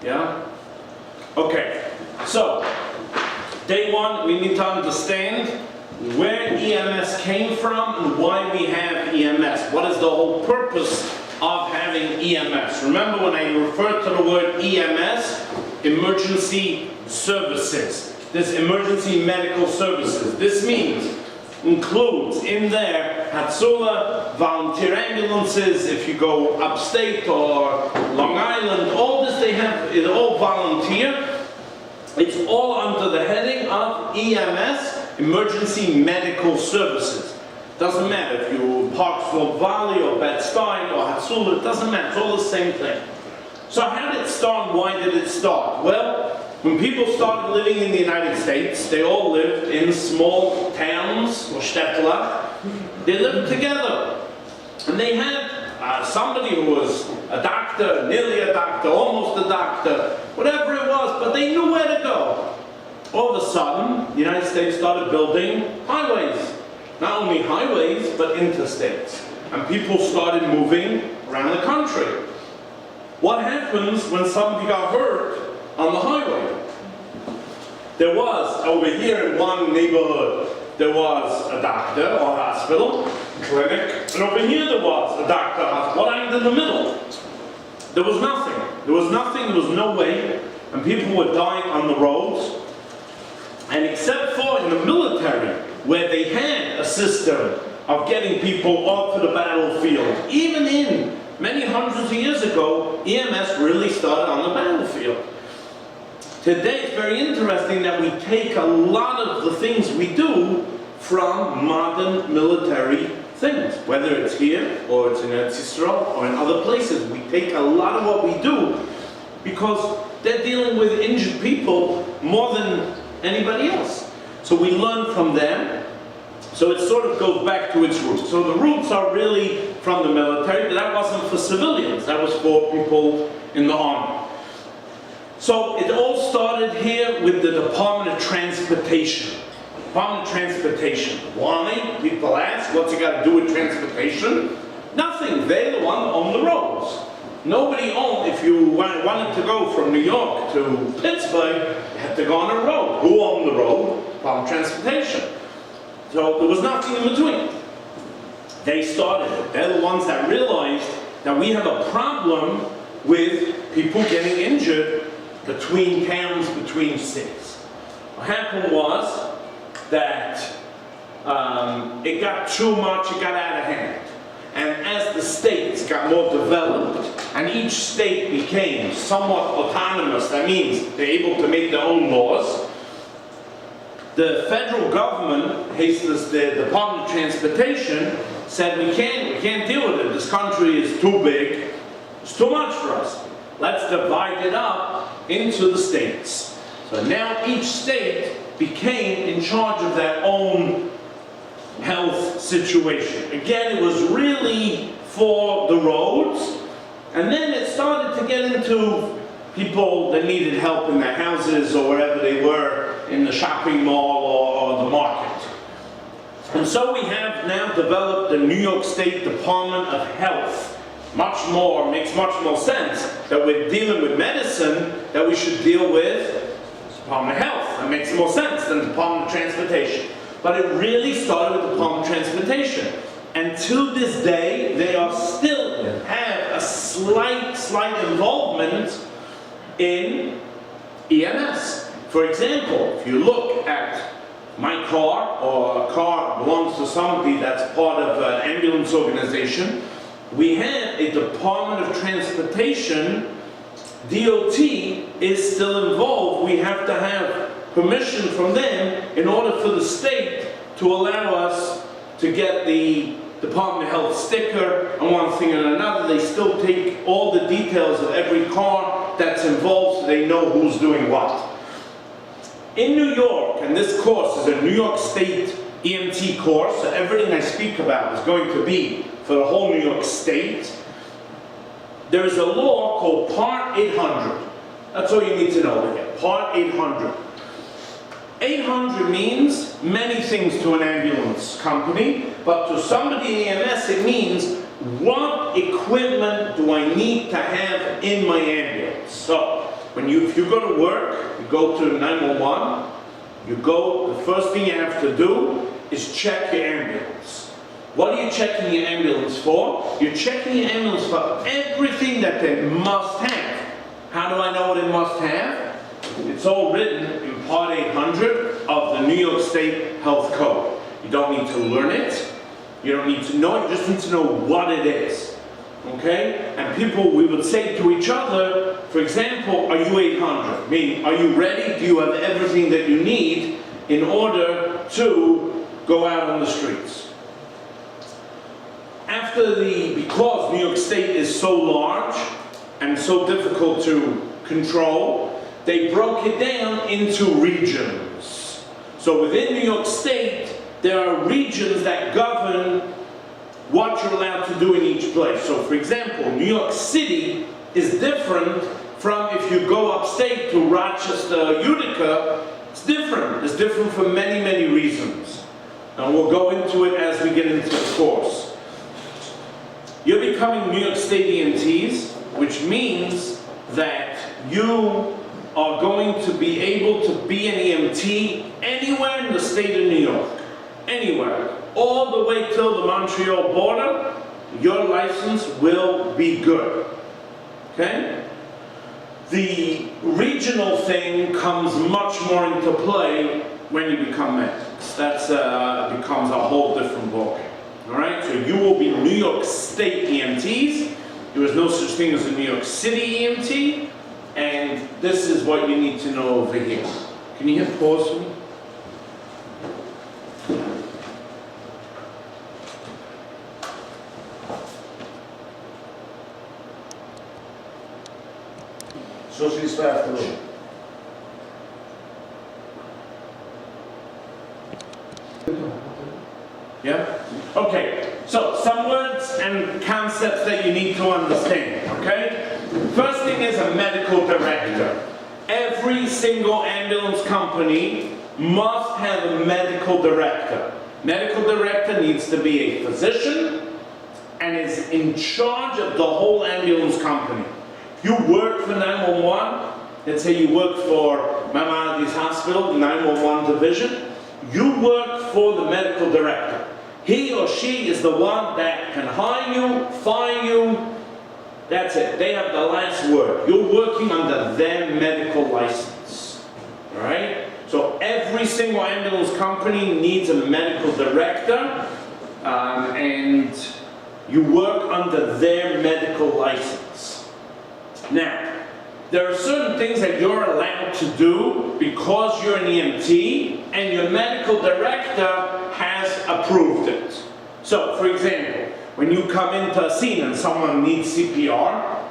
Yeah? Okay, so day one, we need to understand where EMS came from and why we have EMS. What is the whole purpose of having EMS? Remember when I referred to the word EMS, emergency services. This emergency medical services. This includes in there Hatsula, volunteer ambulances, if you go upstate or Long Island, all this they have is all volunteer. It's all under the heading of EMS, Emergency Medical Services. Doesn't matter if you're Parksville Valley or Bed-Stuy or Hatsula, it doesn't matter, it's all the same thing. So how did it start and why did it start? Well, when people started living in the United States, they all lived in small towns or Städtler. They lived together. And they had somebody who was a doctor, nearly a doctor, almost a doctor, whatever it was, but they knew where to go. All of a sudden, the United States started building highways. Not only highways, but interstates. And people started moving around the country. What happens when somebody got hurt on the highway? There was, over here in one neighborhood, there was a doctor or hospital, clinic, and over here there was a doctor, hospital. What happened in the middle? There was nothing. There was nothing, there was no way, and people were dying on the roads. And except for in the military, where they had a system of getting people off to the battlefield, even in many hundreds of years ago, EMS really started on the battlefield. Today it's very interesting that we take a lot of the things we do from modern military things, whether it's here or it's in Israel or in other places. We take a lot of what we do because they're dealing with injured people more than anybody else. So we learn from them. So it sort of goes back to its roots. So the roots are really from the military, but that wasn't for civilians. That was for people in the army. So it all started here with the Department of Transportation. Department of Transportation. Why? People ask, what's it got to do with transportation? Nothing. They're the one who own the roads. Nobody owned, if you wanted to go from New York to Pittsburgh, you had to go on a road. Who owned the road? Department of Transportation. So there was nothing in between. They started it. They're the ones that realized that we have a problem with people getting injured between towns, between cities. What happened was that it got too much, it got out of hand. And as the states got more developed, and each state became somewhat autonomous, that means they're able to make their own laws, the federal government, the Department of Transportation, said we can't deal with it. This country is too big, it's too much for us. Let's divide it up into the states. So now each state became in charge of their own health situation. Again, it was really for the roads, and then it started to get into people that needed help in their houses or wherever they were, in the shopping mall or the market. And so we have now developed the New York State Department of Health. Makes much more sense that we're dealing with medicine that we should deal with the Department of Health. That makes more sense than the Department of Transportation. But it really started with the Department of Transportation. And to this day, they are still have a slight involvement in EMS. For example, if you look at my car, or a car belongs to somebody that's part of an ambulance organization, we have a Department of Transportation. DOT is still involved. We have to have permission from them in order for the state to allow us to get the Department of Health sticker and one thing and another. They still take all the details of every car that's involved so they know who's doing what. In New York, and this course is a New York State EMT course, so everything I speak about is going to be for the whole New York State. There is a law called Part 800. That's all you need to know here. Part 800. 800 means many things to an ambulance company, but to somebody in EMS it means what equipment do I need to have in my ambulance. So if you go to work, you go to 911, the first thing you have to do is check your ambulance. What are you checking your ambulance for? You're checking your ambulance for everything that they must have. How do I know what it must have? It's all written in Part 800 of the New York State Health Code. You don't need to learn it. You don't need to know it. You just need to know what it is. Okay? And people, we would say to each other, for example, are you 800? Meaning, are you ready? Do you have everything that you need in order to go out on the streets? Because New York State is so large and so difficult to control, they broke it down into regions. So within New York State, there are regions that govern what you're allowed to do in each place. So for example, New York City is different from if you go upstate to Rochester, Utica. It's different. It's different for many, many reasons. And we'll go into it as we get into the course. You're becoming New York State EMTs, which means that you are going to be able to be an EMT anywhere in the state of New York. Anywhere. All the way till the Montreal border, your license will be good. Okay? The regional thing comes much more into play when you become medics. That becomes a whole different ballgame. Alright? So you will be New York State EMTs. There is no such thing as a New York City EMT. And this is what you need to know over here. Can you hit pause for me? Socialist afternoon. Yeah? Okay, so some words and concepts that you need to understand, okay? First thing is a medical director. Every single ambulance company must have a medical director. Medical director needs to be a physician and is in charge of the whole ambulance company. You work for 911, let's say you work for Maimonides Hospital, the 911 division, you work for the medical director. He or she is the one that can hire you, fire you, that's it. They have the last word. You're working under their medical license. Alright? So every single ambulance company needs a medical director, and you work under their medical license. Now, there are certain things that you're allowed to do because you're an EMT and your medical director has approved it. So, for example, when you come into a scene and someone needs CPR,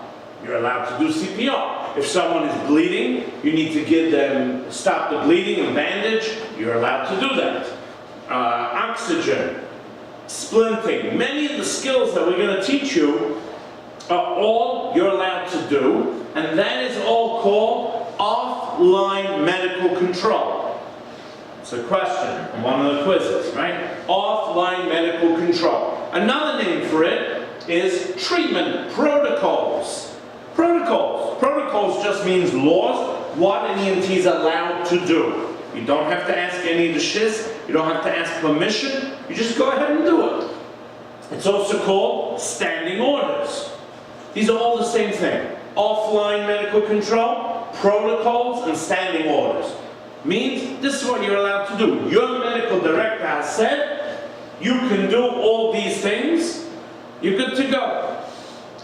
you're allowed to do CPR. If someone is bleeding, you need to give them, stop the bleeding and bandage, you're allowed to do that. Oxygen, splinting, many of the skills that we're going to teach you are all you're allowed to do, and that is all called offline medical control. It's a question on one of the quizzes, right? Offline medical control. Another name for it is treatment protocols. Protocols. Protocols just means laws, what an EMT is allowed to do. You don't have to ask any of the shifts, you don't have to ask permission, you just go ahead and do it. It's also called standing orders. These are all the same thing. Offline medical control, protocols, and standing orders. Means this is what you're allowed to do. Your medical director has said, you can do all these things, you're good to go.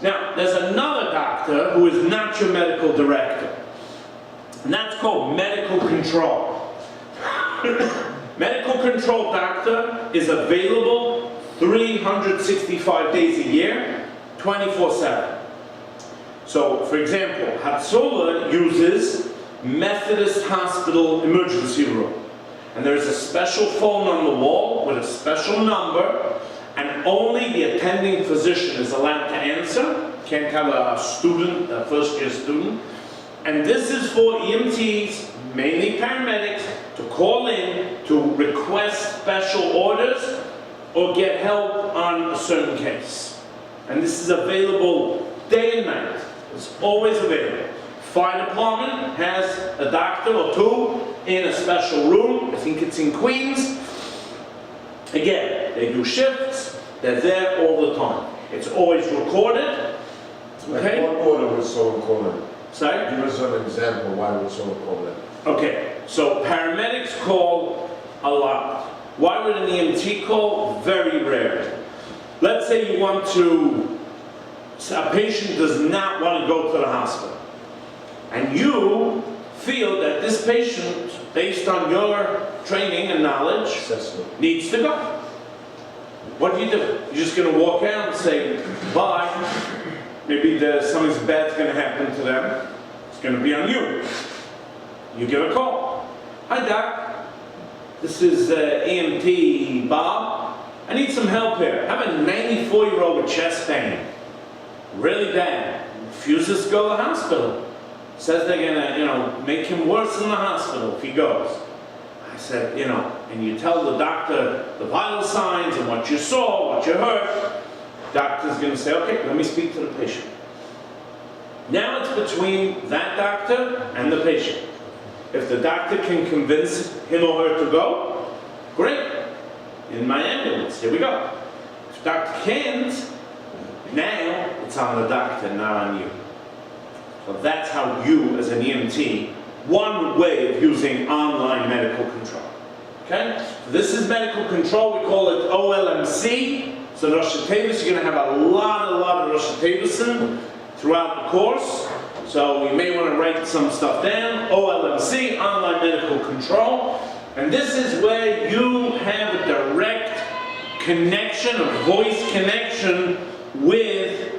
Now, there's another doctor who is not your medical director. And that's called medical control. Medical control doctor is available 365 days a year, 24/7. So, for example, Hatzola uses Methodist Hospital emergency room. And there's a special phone on the wall with a special number, and only the attending physician is allowed to answer. Can't have a student, a first-year student. And this is for EMTs, mainly paramedics, to call in to request special orders or get help on a certain case. And this is available day and night. It's always available. Fire department has a doctor or two in a special room. I think it's in Queens. Again, they do shifts. They're there all the time. It's always recorded. Okay? What order was so recorded? Sorry? Give us an example why it was so recorded. Okay, so paramedics call a lot. Why would an EMT call? Very rare. Let's say you want to, a patient does not want to go to the hospital. And you feel that this patient, based on your training and knowledge, Assessment. needs to go. What do? You're just going to walk out and say, bye. Maybe something bad's going to happen to them. It's going to be on you. You get a call. Hi, Doc. This is EMT Bob. I need some help here. I have a 94-year-old with chest pain. Really bad. Refuses to go to the hospital. Says they're going to, make him worse in the hospital if he goes. I said, and you tell the doctor the vital signs and what you saw, what you heard. Doctor's going to say, okay, let me speak to the patient. Now it's between that doctor and the patient. If the doctor can convince him or her to go, great. In my ambulance, here we go. If the doctor can't, now it's on the doctor, not on you. So that's how you, as an EMT, one way of using online medical control. Okay? This is medical control. We call it OLMC. So Rosh Hashanah, you're going to have a lot of Rosh Hashanah throughout the course. So you may want to write some stuff down. OLMC, online medical control. And this is where you have a direct connection, a voice connection with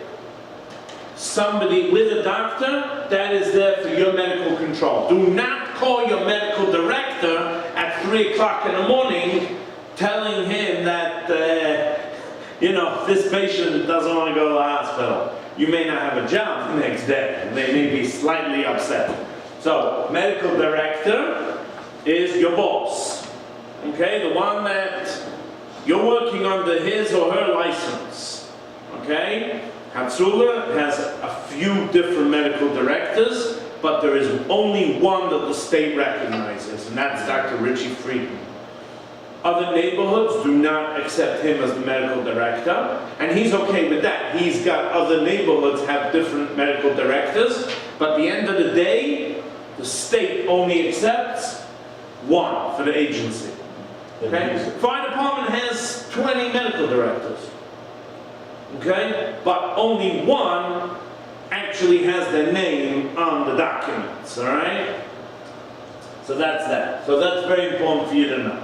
somebody, with a doctor that is there for your medical control. Do not call your medical director at 3 o'clock in the morning telling him that, this patient doesn't want to go to the hospital. You may not have a job the next day. They may be slightly upset. So, medical director is your boss. Okay, the one that you're working under his or her license. Okay? Hatsula has a few different medical directors, but there is only one that the state recognizes, and that's Dr. Richie Friedman. Other neighborhoods do not accept him as the medical director, and he's okay with that. He's got other neighborhoods have different medical directors, but at the end of the day, the state only accepts one for the agency. Okay? Fire department has 20 medical directors. Okay? But only one actually has their name on the documents, alright? So that's that. So that's very important for you to know.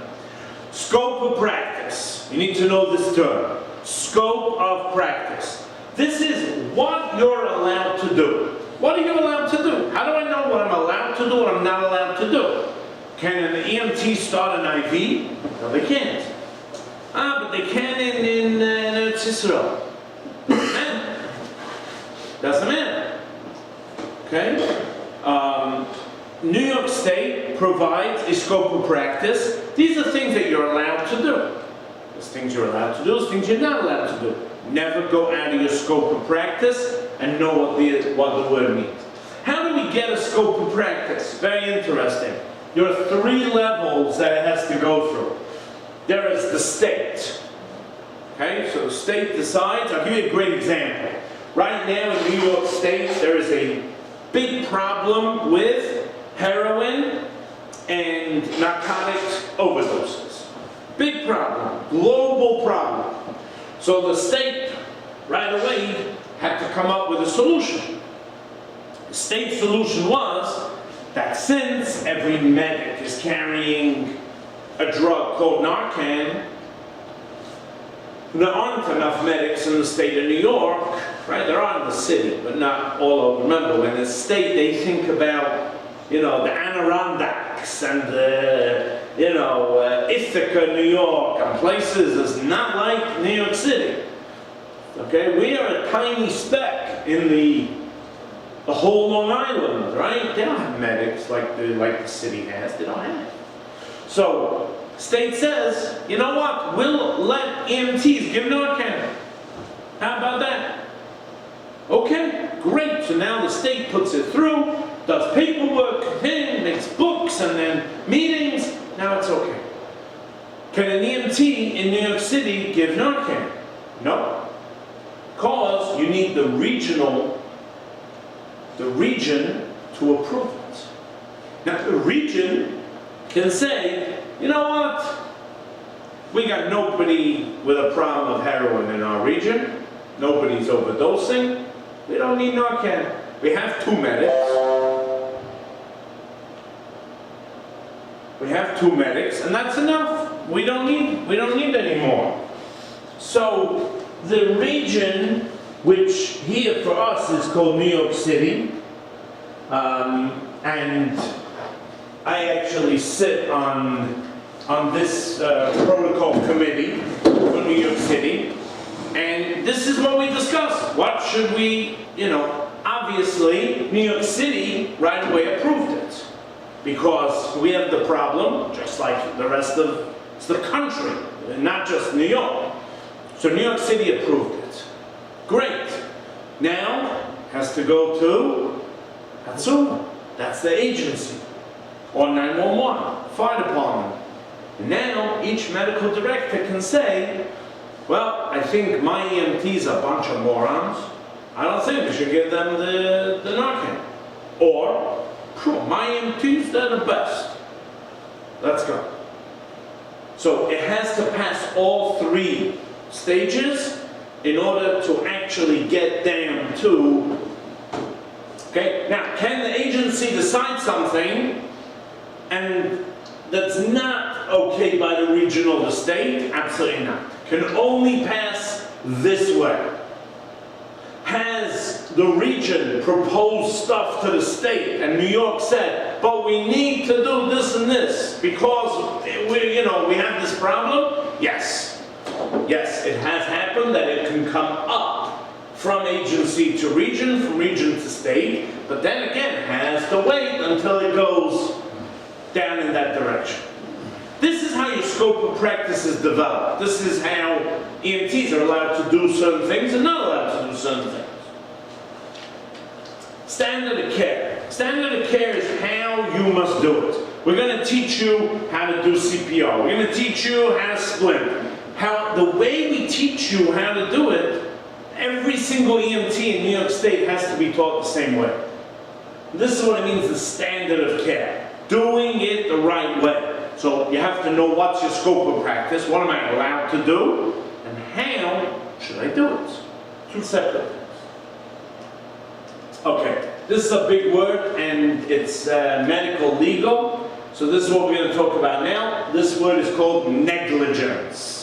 Scope of practice. You need to know this term. Scope of practice. This is what you're allowed to do. What are you allowed to do? How do I know what I'm allowed to do and what I'm not allowed to do? Can an EMT start an IV? No, they can't. But they can in Eretz Yisrael. Doesn't matter. Okay? New York State provides a scope of practice. These are things that you're allowed to do. There's things you're allowed to do, there's things you're not allowed to do. Never go out of your scope of practice and know what the word means. How do we get a scope of practice? Very interesting. There are 3 levels that it has to go through. There is the state. Okay, so the state decides. I'll give you a great example. Right now in New York State, there is a big problem with heroin and narcotics overdoses. Big problem, global problem. So the state, right away, had to come up with a solution. The state solution was that since every medic is carrying a drug called Narcan, there aren't enough medics in the state of New York, right? There are in the city, but not all over. Remember, when the state, they think about, the Adirondacks and Ithaca, New York, and places that's not like New York City. Okay, we are a tiny speck in the whole Long Island, right? They don't have medics like the city has. They don't have it. So, state says, you know what? We'll let EMTs give Narcan. How about that? Okay, great. So now the state puts it through. does paperwork, makes books, and then meetings, now it's okay. Can an EMT in New York City give Narcan? No. Because you need the region to approve it. Now the region can say, you know what? We got nobody with a problem of heroin in our region. Nobody's overdosing. We don't need Narcan. We have 2 medics. We have 2 medics, and that's enough. We don't need any more. So the region, which here for us is called New York City, and I actually sit on this protocol committee for New York City, and this is what we discuss. What should we, obviously New York City right away approved it, because we have the problem, just like the rest of the country, not just New York. So New York City approved it. Great. Now, has to go to HIPAA. That's the agency. Or 911, fire department. And now, each medical director can say, well, I think my EMT's a bunch of morons. I don't think we should give them the Narcan. Or, my EMTs, they're the best. Let's go. So it has to pass all 3 stages in order to actually get down to, okay? Now, can the agency decide something and that's not okay by the region or the state? Absolutely not. Can only pass this way. Has the region proposed stuff to the state and New York said, but we need to do this and this because we have this problem? Yes. Yes, it has happened that it can come up from agency to region, from region to state, but then again, it has to wait until it goes down in that direction. This is how your scope of practice is developed. This is how EMTs are allowed to do certain things and not allowed to do certain things. Standard of care. Standard of care is how you must do it. We're going to teach you how to do CPR. We're going to teach you how to splint. The way we teach you how to do it, every single EMT in New York State has to be taught the same way. This is what it means, the standard of care. Doing it the right way. So you have to know what's your scope of practice, what am I allowed to do, and how should I do it. 2 separate things. Okay, this is a big word, and it's medical legal. So this is what we're going to talk about now. This word is called negligence.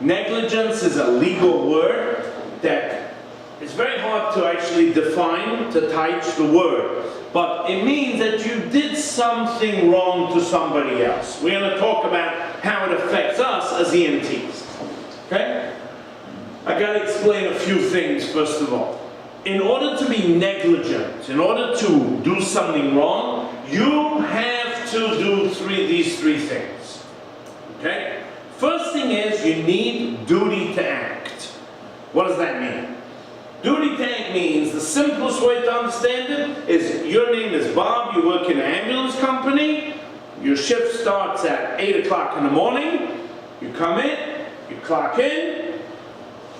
Negligence is a legal word that is very hard to actually define, to type the word. But it means that you did something wrong to somebody else. We're going to talk about how it affects us as EMTs. Okay? I got to explain a few things first of all. In order to be negligent, in order to do something wrong, you have to do these three things. Okay? First thing is you need duty to act. What does that mean? Duty to act means, the simplest way to understand it is your name is Bob, you work in an ambulance company, your shift starts at 8 o'clock in the morning, you come in, you clock in,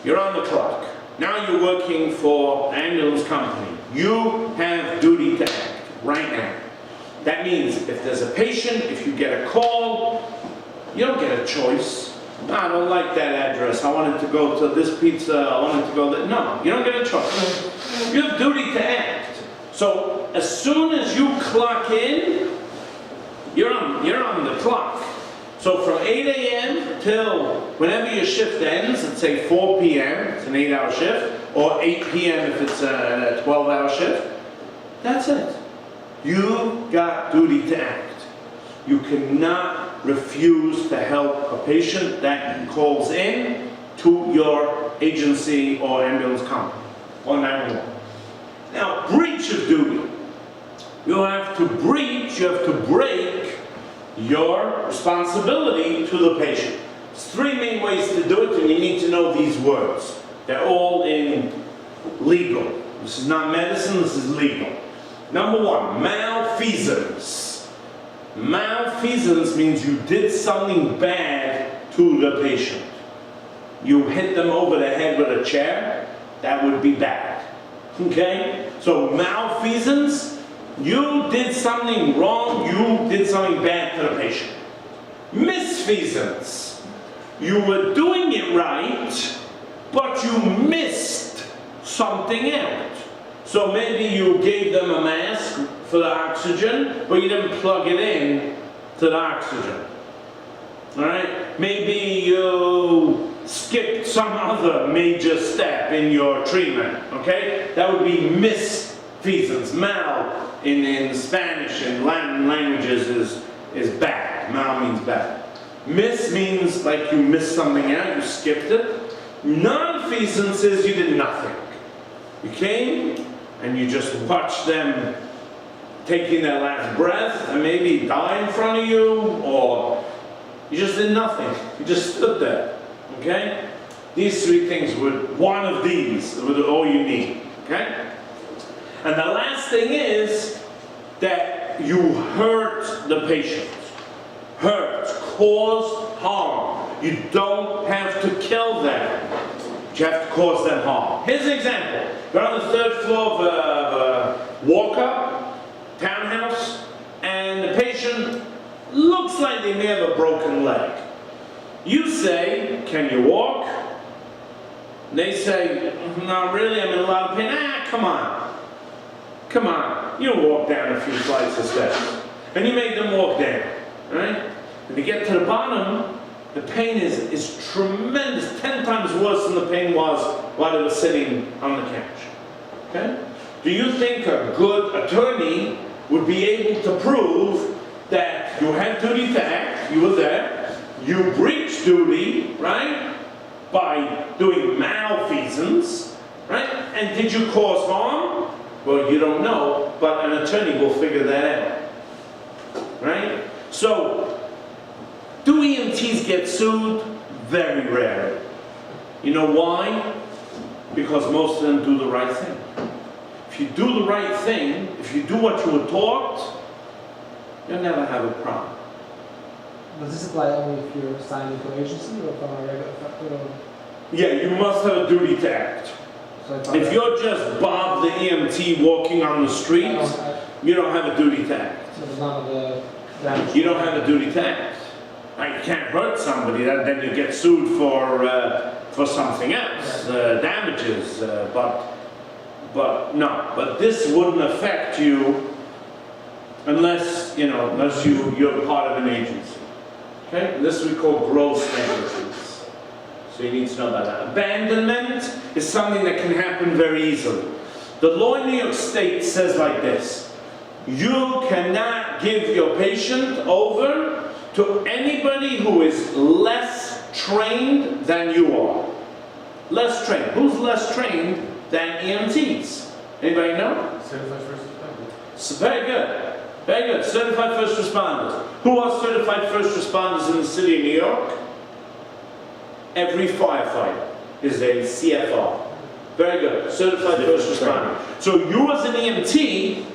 you're on the clock. Now you're working for an ambulance company. You have duty to act right now. That means if there's a patient, if you get a call, you don't get a choice. No, I don't like that address. I wanted to go to this pizza. I wanted to go there. No, you don't get a choice. You have duty to act. So as soon as you clock in, you're on the clock. So from 8 a.m. till whenever your shift ends, let's say 4 p.m., it's an 8-hour shift, or 8 p.m. if it's a 12-hour shift, that's it. You got duty to act. You cannot refuse to help a patient that calls in to your agency or ambulance company or 911. Now, breach of duty. You have to breach, you have to break your responsibility to the patient. There's 3 main ways to do it, and you need to know these words. They're all in legal. This is not medicine, this is legal. Number one, malfeasance. Malfeasance means you did something bad to the patient. You hit them over the head with a chair, that would be bad. Okay? So malfeasance, you did something wrong, you did something bad to the patient. Misfeasance, you were doing it right, but you missed something out. So maybe you gave them a mask for the oxygen, but you didn't plug it in to the oxygen. Alright? Maybe you skipped some other major step in your treatment. Okay? That would be misfeasance. Mal in Spanish and Latin languages is bad. Mal means bad. Miss means like you missed something out, you skipped it. Non-feasance is you did nothing. You came and you just watched them taking their last breath and maybe die in front of you, or you just did nothing. You just stood there. Okay? These three things one of these would all you need. Okay? And the last thing is that you hurt the patient. Hurt, cause harm. You don't have to kill them. You have to cause them harm. Here's an example. You're on the 3rd floor of a walk-up townhouse, and the patient looks like they may have a broken leg. You say, "Can you walk?" They say, "Not really, I'm in a lot of pain." Come on. Come on. You walk down a few flights of steps. And you make them walk down. Right? When you get to the bottom, the pain is tremendous, 10 times worse than the pain was while they were sitting on the couch. Okay? Do you think a good attorney would be able to prove that you had duty to act, you were there, you breached duty, right, by doing malfeasance, right, and did you cause harm? Well, you don't know, but an attorney will figure that out, right? So, do EMTs get sued? Very rarely. You know why? Because most of them do the right thing. If you do the right thing, if you do what you were taught, you'll never have a problem. Does this apply only if you're assigned to agency or from a regular? Yeah, you must have a duty to act. So If you're just Bob the EMT walking on the street, you don't have a duty to act. So there's none of the damage. You don't have a duty to act. Now, you can't hurt somebody, then you get sued for something else, damages, but no. But this wouldn't affect you unless you're part of an agency. Okay? This we call gross negligence. So you need to know about that. Abandonment is something that can happen very easily. The law in New York State says like this: you cannot give your patient over to anybody who is less trained than you are. Less trained. Who's less trained than EMTs? Anybody know? Certified first responder. So very good. Very good. Certified first responders. Who are certified first responders in the city of New York? Every firefighter is a CFR. Very good. Certified first responder. So you as an EMT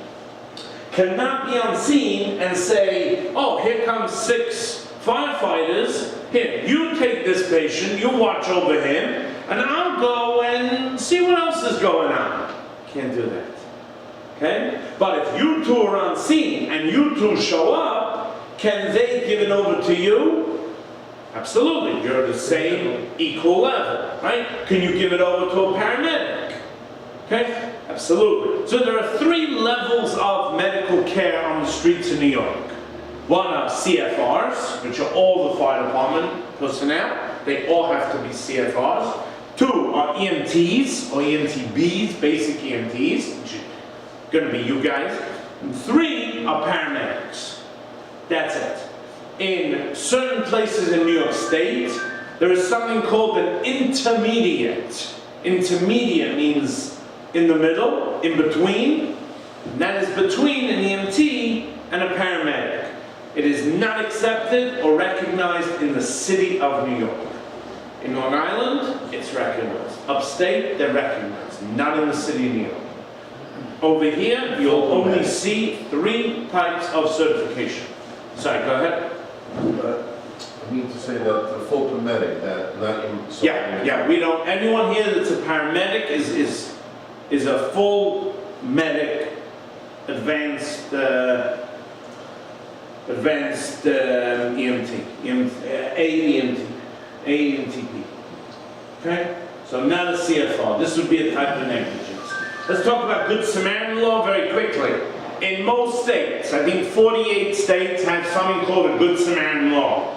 cannot be on scene and say, "Oh, here comes 6 firefighters. Here, you take this patient, you watch over him, and I'll go and see what else is going on." Can't do that. Okay? But if you two are on scene and you two show up, can they give it over to you? Absolutely. You're the same equal level, right? Can you give it over to a paramedic? Okay? Absolutely. So there are 3 levels of medical care on the streets of New York. One are CFRs, which are all the fire department personnel. They all have to be CFRs. 2 are EMTs, or EMTBs, basic EMTs, which is going to be you guys. And 3 are paramedics. That's it. In certain places in New York State, there is something called an intermediate. Intermediate means in the middle, in between. And that is between an EMT and a paramedic. It is not accepted or recognized in the city of New York. In Long Island, it's recognized. Upstate, they're recognized. Not in the city of New York. Over here, you'll only see 3 types of certification. Sorry, go ahead. I mean to say that the full paramedic, that not in. Yeah, we don't, anyone here that's a paramedic is a full medic, advanced EMT, AEMTP. Okay? So not a CFR. This would be a type of negligence. Let's talk about Good Samaritan Law very quickly. In most states, I think 48 states have something called a Good Samaritan Law.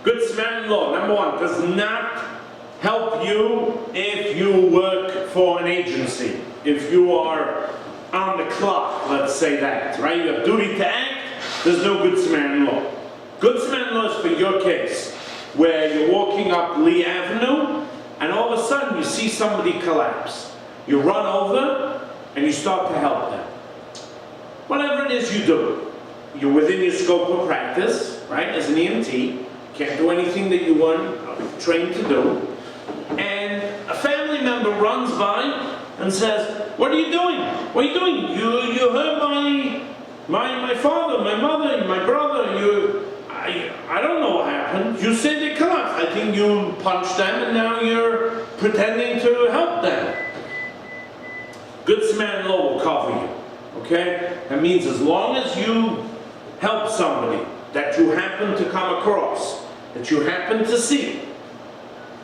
Good Samaritan Law, number 1, does not help you if you work for an agency. If you are on the clock, let's say that, right? You have duty to act, there's no Good Samaritan Law. Good Samaritan Law is for your case, where you're walking up Lee Avenue, and all of a sudden you see somebody collapse. You run over, and you start to help them. Whatever it is you do, you're within your scope of practice, right? As an EMT, can't do anything that you weren't trained to do. And a family member runs by and says, "What are you doing? What are you doing? You hurt my father, my mother, my brother. I don't know what happened. You said they collapsed. I think you punched them and now you're pretending to help them." Good Samaritan Law will cover you. Okay? That means as long as you help somebody that you happen to come across, that you happen to see,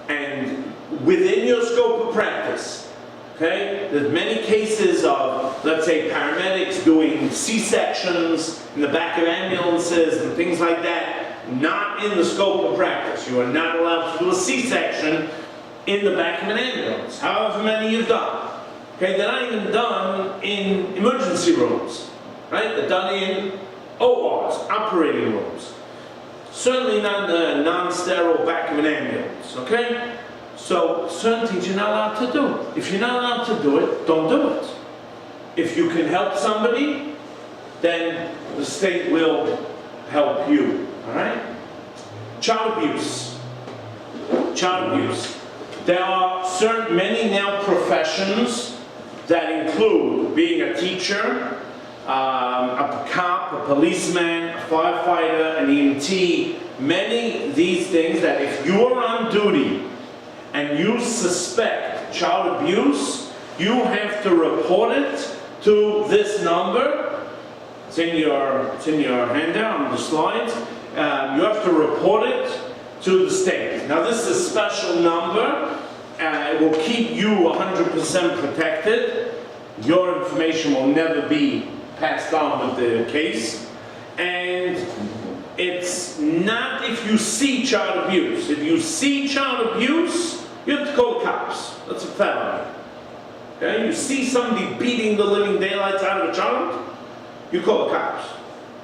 and within your scope of practice, okay? There's many cases of, let's say, paramedics doing C-sections in the back of ambulances and things like that, not in the scope of practice. You are not allowed to do a C-section in the back of an ambulance, however many you've done. Okay, they're not even done in emergency rooms, right? They're done in ORs, operating rooms. Certainly not in the non-sterile back of an ambulance, okay? So, certain things you're not allowed to do. If you're not allowed to do it, don't do it. If you can help somebody, then the state will help you, all right? Child abuse. Child abuse. There are many now professions that include being a teacher, a cop, a policeman, a firefighter, an EMT, many these things that if you are on duty and you suspect child abuse, you have to report it to this number. It's in your handout on the slides. You have to report it to the state. Now this is a special number. It will keep you 100% protected. Your information will never be passed on with the case. And it's not if you see child abuse. If you see child abuse, you have to call the cops. That's a felony. Okay? You see somebody beating the living daylights out of a child, you call the cops.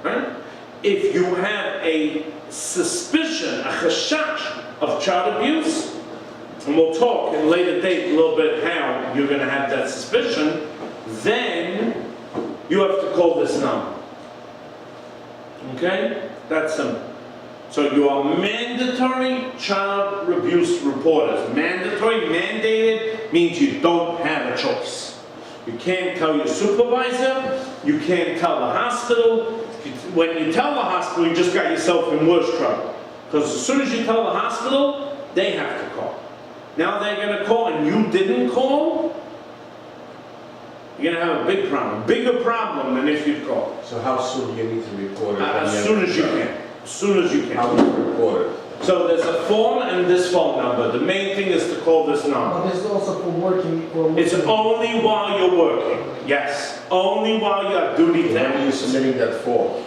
Right? If you have a suspicion, a chashash of child abuse, and we'll talk in a later date a little bit how you're going to have that suspicion, then you have to call this number. Okay? That's simple. So you are mandatory child abuse reporters. Mandatory, mandated, means you don't have a choice. You can't tell your supervisor, you can't tell the hospital. When you tell the hospital, you just got yourself in worse trouble. Because as soon as you tell the hospital, they have to call. Now they're going to call and you didn't call, you're going to have a big problem. Bigger problem than if you'd called. So how soon do you need to report it? As soon as you can. As soon as you can. How do you report it? So there's a form and this phone number. The main thing is to call this number. But this is also for working. It's only while you're working. Yes. Only while you have duty to When are you act. submitting that form?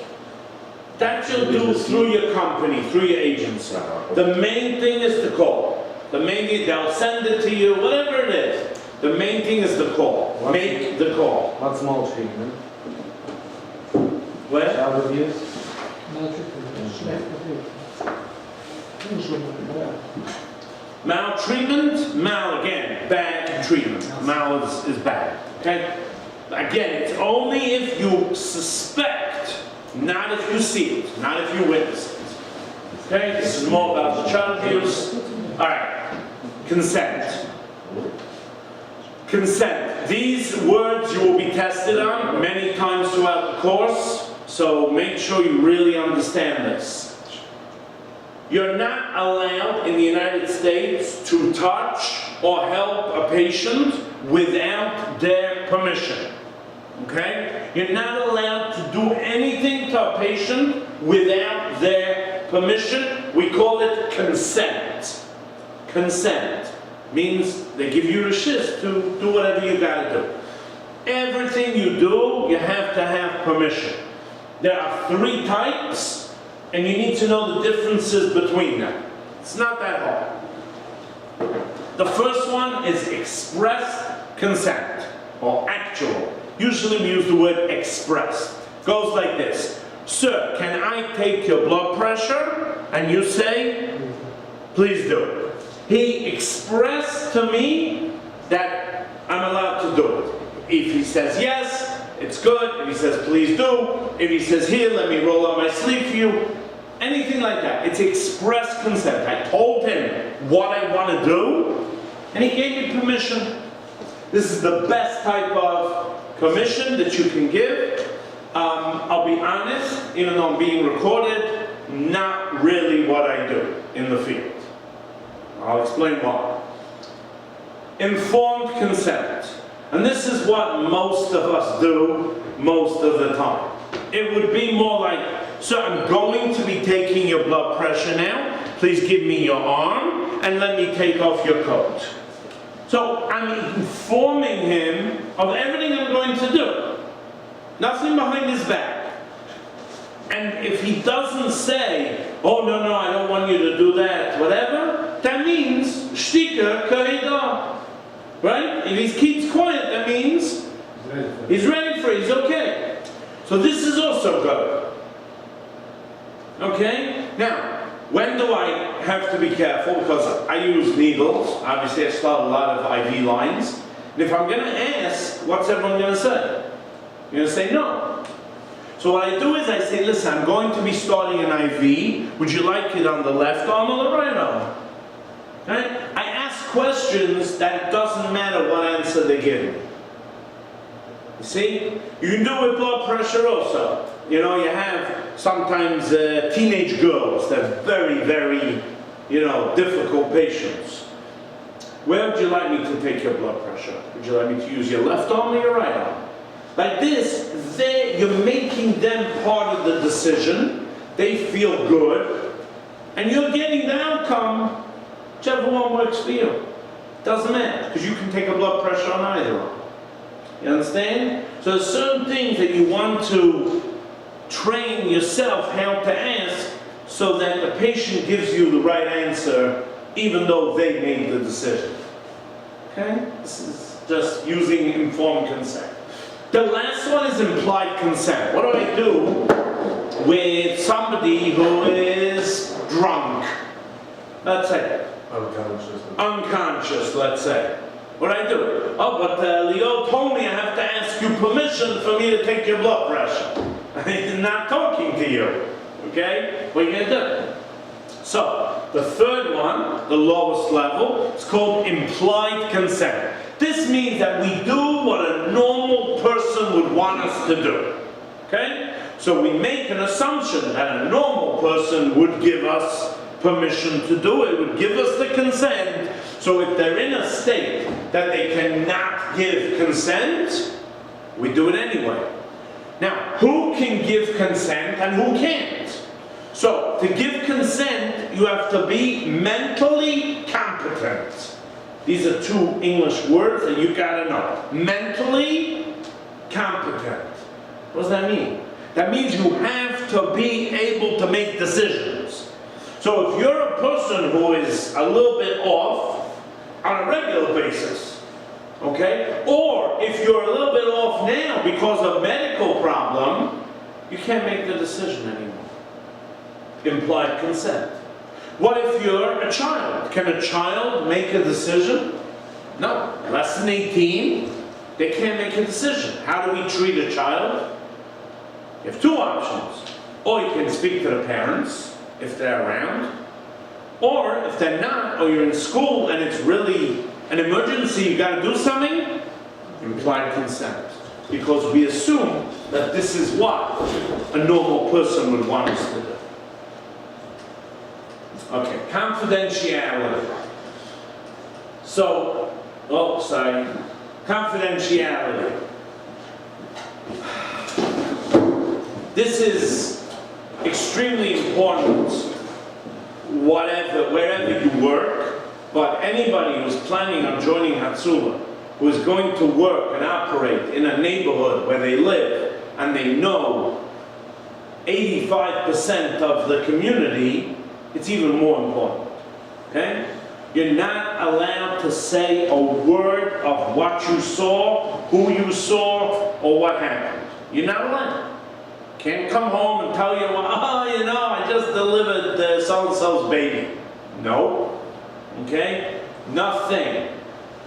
That you'll do through your company, through your agency. The main thing is to call. The main thing, they'll send it to you, whatever it is. The main thing is the call. Make the call. What's maltreatment? Where? Child abuse? Maltreatment, again, bad treatment. Mal is bad, okay? Again, it's only if you suspect, not if you see it, not if you witness it. Okay, this is more about the child abuse. All right, consent. Consent. These words you will be tested on many times throughout the course, so make sure you really understand this. You're not allowed in the United States to touch or help a patient without their permission. Okay? You're not allowed to do anything to a patient without their permission. We call it consent. Consent means they give you the shiz to do whatever you gotta do. Everything you do, you have to have permission. There are 3 types, and you need to know the differences between them. It's not that hard. The first one is express consent, or actual. Usually we use the word express. Goes like this. Sir, can I take your blood pressure? And you say, please do. He expressed to me that I'm allowed to do it. If he says yes, it's good. If he says please do. If he says here, let me roll up my sleeve for you. Anything like that. It's express consent. I told him what I want to do, and he gave me permission. This is the best type of permission that you can give. I'll be honest, even though I'm being recorded, not really what I do in the field. I'll explain why. Informed consent. And this is what most of us do most of the time. It would be more like, sir, I'm going to be taking your blood pressure now. Please give me your arm and let me take off your coat. So I'm informing him of everything I'm going to do. Nothing behind his back. And if he doesn't say, oh, no, I don't want you to do that, whatever, that means, shtika kahida. Right? If he keeps quiet, that means he's ready for it, he's okay. So this is also good. Okay? Now, when do I have to be careful? Because I use needles. Obviously, I start a lot of IV lines. And if I'm going to ask, what's everyone going to say? You're going to say no. So what I do is I say, listen, I'm going to be starting an IV. Would you like it on the left arm or the right arm? Okay? I ask questions that it doesn't matter what answer they give me. You see? You can do it with blood pressure also. You know, you have sometimes teenage girls that are very, very, difficult patients. Where would you like me to take your blood pressure? Would you like me to use your left arm or your right arm? Like this, you're making them part of the decision. They feel good. And you're getting the outcome, whichever one works for you. Doesn't matter, because you can take a blood pressure on either one. You understand? So there's certain things that you want to train yourself how to ask so that the patient gives you the right answer even though they made the decision. Okay? This is just using informed consent. The last one is implied consent. What do I do with somebody who is drunk? Let's say. Unconscious, let's say. What do I do? Oh, but Leo told me I have to ask you permission for me to take your blood pressure. I'm not talking to you. Okay? What are you going to do? So, the third one, the lowest level, is called implied consent. This means that we do what a normal person would want us to do. Okay? So we make an assumption that a normal person would give us permission to do it, would give us the consent. So if they're in a state that they cannot give consent, we do it anyway. Now, who can give consent and who can't? So, to give consent, you have to be mentally competent. These are 2 English words that you gotta know. Mentally competent. What does that mean? That means you have to be able to make decisions. So if you're a person who is a little bit off on a regular basis, okay? Or if you're a little bit off now because of a medical problem, you can't make the decision anymore. Implied consent. What if you're a child? Can a child make a decision? No. Less than 18, they can't make a decision. How do we treat a child? You have 2 options. Or you can speak to the parents, if they're around. Or, if they're not, or you're in school and it's really An emergency, you gotta do something? Implied consent. Because we assume that this is what a normal person would want us to do. Okay, confidentiality. So, confidentiality. This is extremely important, wherever you work, but anybody who's planning on joining Hatsula, who is going to work and operate in a neighborhood where they live, and they know 85% of the community, it's even more important, okay? You're not allowed to say a word of what you saw, who you saw, or what happened. You're not allowed. Can't come home and tell you, oh, you know, I just delivered so-and-so's baby. No, okay? Nothing.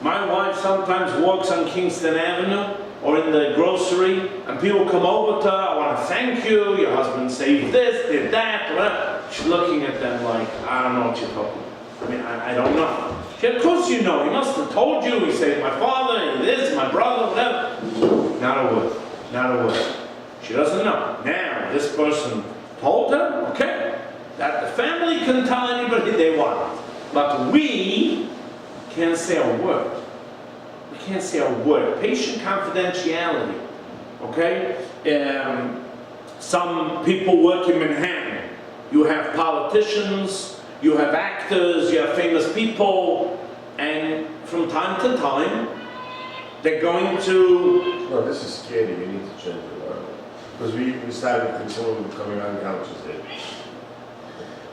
My wife sometimes walks on Kingston Avenue or in the grocery, and people come over to her, I want to thank you, your husband saved this, did that, whatever. She's looking at them like, I don't know what you're talking about. I mean, I don't know. She, of course you know, he must have told you, he saved my father, and this, my brother, whatever. Not a word, not a word. She doesn't know. Now, this person told her, okay, that the family can tell anybody they want. But we can't say a word. We can't say a word. Patient confidentiality, okay? Some people work in Manhattan. You have politicians, you have actors, you have famous people, and from time to time, they're going to... No, this is scary, we need to change it. Because we started with someone coming on couches here.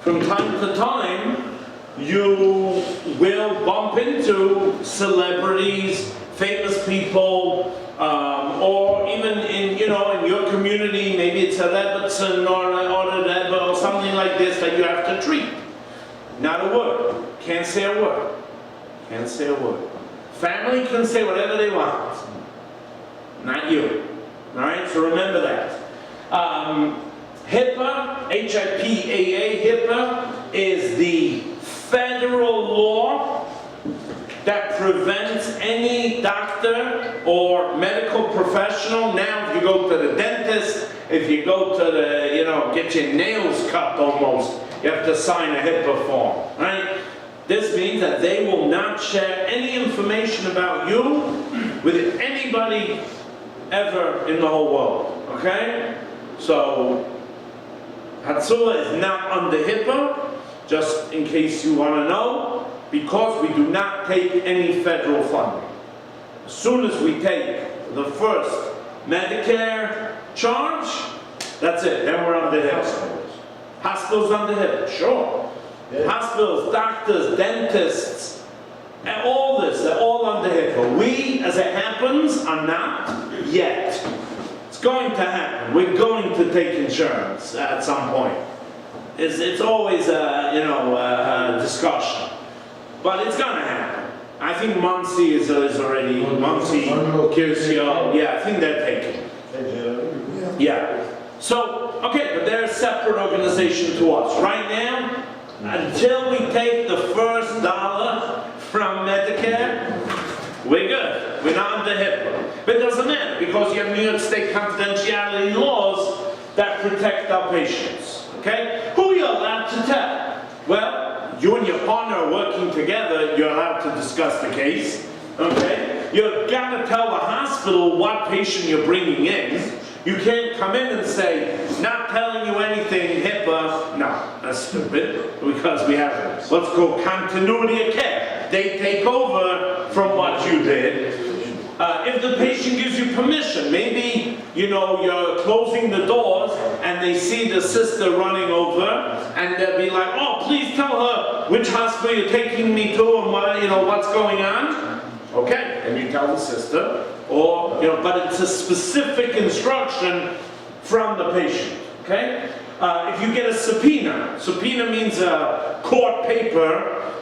From time to time, you will bump into celebrities, famous people, or even in your community, maybe it's a Rebbetzin or a Rebbe or something like this that you have to treat. Not a word. Can't say a word. Can't say a word. Family can say whatever they want. Not you. All right, so remember that. HIPAA, H-I-P-A-A, HIPAA is the federal law that prevents any doctor or medical professional. Now, if you go to the dentist, if you go to the, get your nails cut almost, you have to sign a HIPAA form, right? This means that they will not share any information about you with anybody ever in the whole world, okay? So, Hatsula is not under HIPAA, just in case you want to know, because we do not take any federal funding. As soon as we take the first Medicare charge, that's it, then we're under HIPAA. Hospitals under HIPAA, sure. Yeah. Hospitals, doctors, dentists, and all this, they're all under HIPAA. We, as it happens, are not yet. It's going to happen. We're going to take insurance at some point. It's always a discussion, but it's going to happen. I think Muncie is already Kirsio. Yeah, I think they're taking. Yeah. So okay, but they're a separate organization to us right now. Until we take the first $1 from Medicare, we're good. We're not under HIPAA. But it doesn't matter, because you have New York State confidentiality laws that protect our patients. Okay? Who are you allowed to tell? Well, you and your partner are working together, you're allowed to discuss the case. Okay? You've got to tell the hospital what patient you're bringing in. You can't come in and say, not telling you anything, HIPAA. No, that's stupid, because we have what's called continuity of care. They take over from what you did. If the patient gives you permission, maybe, you're closing the doors and they see the sister running over and they'll be like, oh, please tell her which hospital you're taking me to and what's going on. Okay, and you tell the sister, or, but it's a specific instruction from the patient, okay? If you get a subpoena means a court paper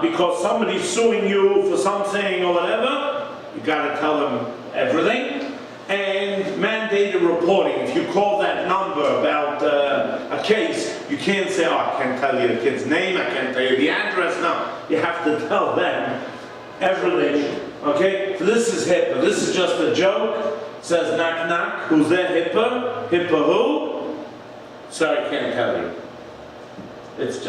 because somebody's suing you for something or whatever, you gotta tell them everything. And mandated reporting. If you call that number about a case, you can't say, oh, I can't tell you the kid's name, I can't tell you the address. No, you have to tell them relation. Okay? So this is HIPAA. This is just a joke. It says knock knock. Who's there? HIPAA? HIPAA who? Sorry, I can't tell you. It's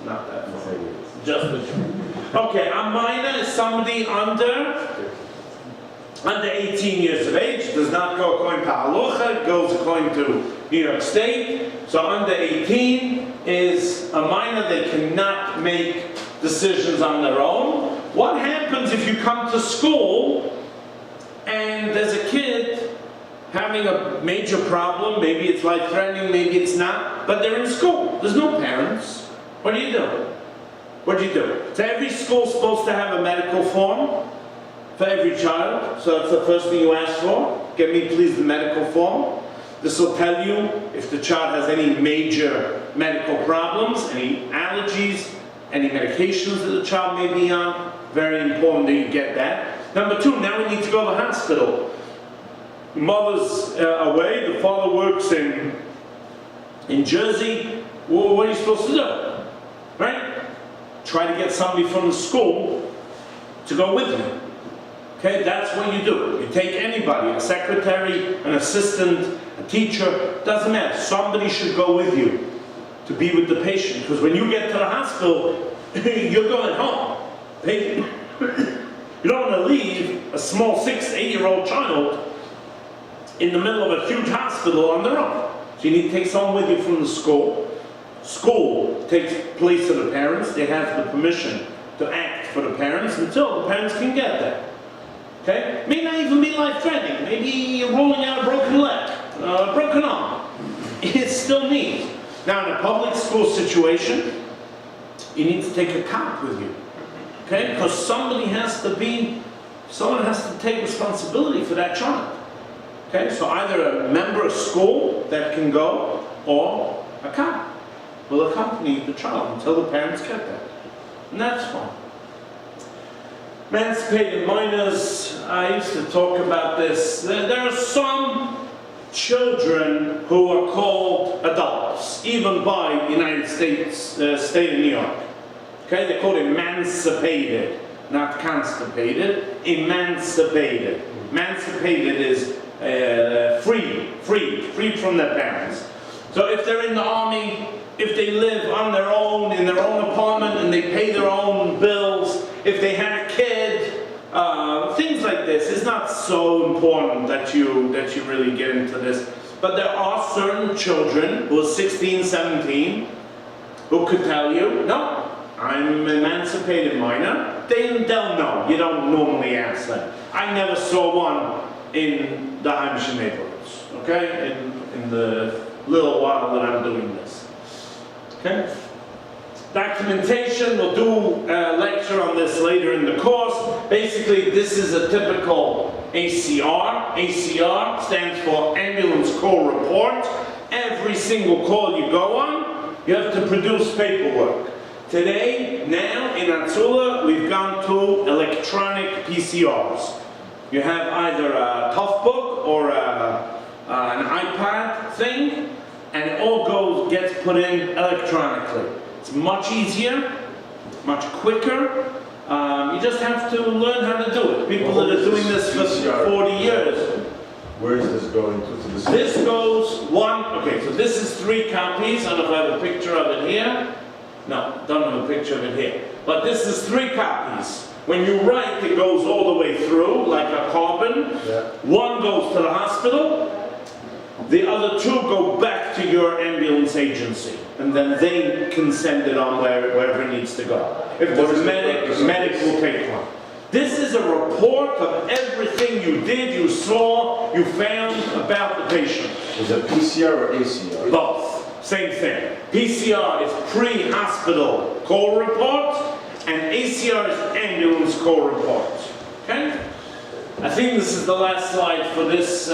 not that funny. Just a joke. Okay, a minor is somebody under 18 years of age. Does not go according to halacha, goes according to New York State. So under 18 is a minor. They cannot make decisions on their own. What happens if you come to school and there's a kid having a major problem? Maybe it's life-threatening, maybe it's not, but they're in school. There's no parents. What do you do? What do you do? So every school's supposed to have a medical form for every child. So that's the first thing you ask for. Get me please the medical form. This will tell you if the child has any major medical problems, any allergies, any medications that the child may be on. Very important that you get that. Number two, now we need to go to the hospital. Mother's away, the father works in Jersey. Well, what are you supposed to do? Right? Try to get somebody from the school to go with you. Okay, that's what you do. You take anybody, a secretary, an assistant, a teacher, doesn't matter. Somebody should go with you to be with the patient, because when you get to the hospital, you're going home. You don't want to leave a small 6 to 8-year-old child in the middle of a huge hospital on their own. So you need to take someone with you from the school. School takes place of the parents. They have the permission to act for the parents until the parents can get there. Okay? May not even be life-threatening. Maybe you're rolling out a broken leg, a broken arm. It's still neat. Now, in a public school situation, you need to take a cop with you. Okay? Because someone has to take responsibility for that child. Okay? So either a member of school that can go, or a cop will accompany the child until the parents get there. And that's fine. Emancipated minors, I used to talk about this. There are some children who are called adults, even by the United States, state of New York. Okay, they're called emancipated, not constipated, emancipated. Emancipated is free from their parents. So if they're in the army, if they live on their own, in their own apartment, and they pay their own bills, if they had a kid, things like this. It's not so important that you really get into this. But there are certain children who are 16, 17, who could tell you, no, I'm an emancipated minor. They'll know. You don't normally ask them. I never saw one in the Heimische neighborhoods, okay, in the little while that I'm doing this. Okay? Documentation, we'll do a lecture on this later in the course. Basically, this is a typical ACR. ACR stands for Ambulance Call Report. Every single call you go on, you have to produce paperwork. Today, now in Atzula, we've gone to electronic PCRs. You have either a tough book or an iPad thing, and it all gets put in electronically. It's much easier, much quicker. You just have to learn how to do it. People that are doing this for 40 years. Where is this going to? This goes okay, so this is 3 copies. I don't know if I have a picture of it here. No, don't have a picture of it here. But this is 3 copies. When you write, it goes all the way through, like a carbon. Yeah. 1 goes to the hospital. The other 2 go back to your ambulance agency, and then they can send it on wherever it needs to go. If there's a medic will take one. This is a report of everything you did, you saw, you found about the patient. Is it PCR or ACR? Both. Same thing. PCR is pre-hospital call report, and ACR is ambulance call report. Okay? I think this is the last slide for this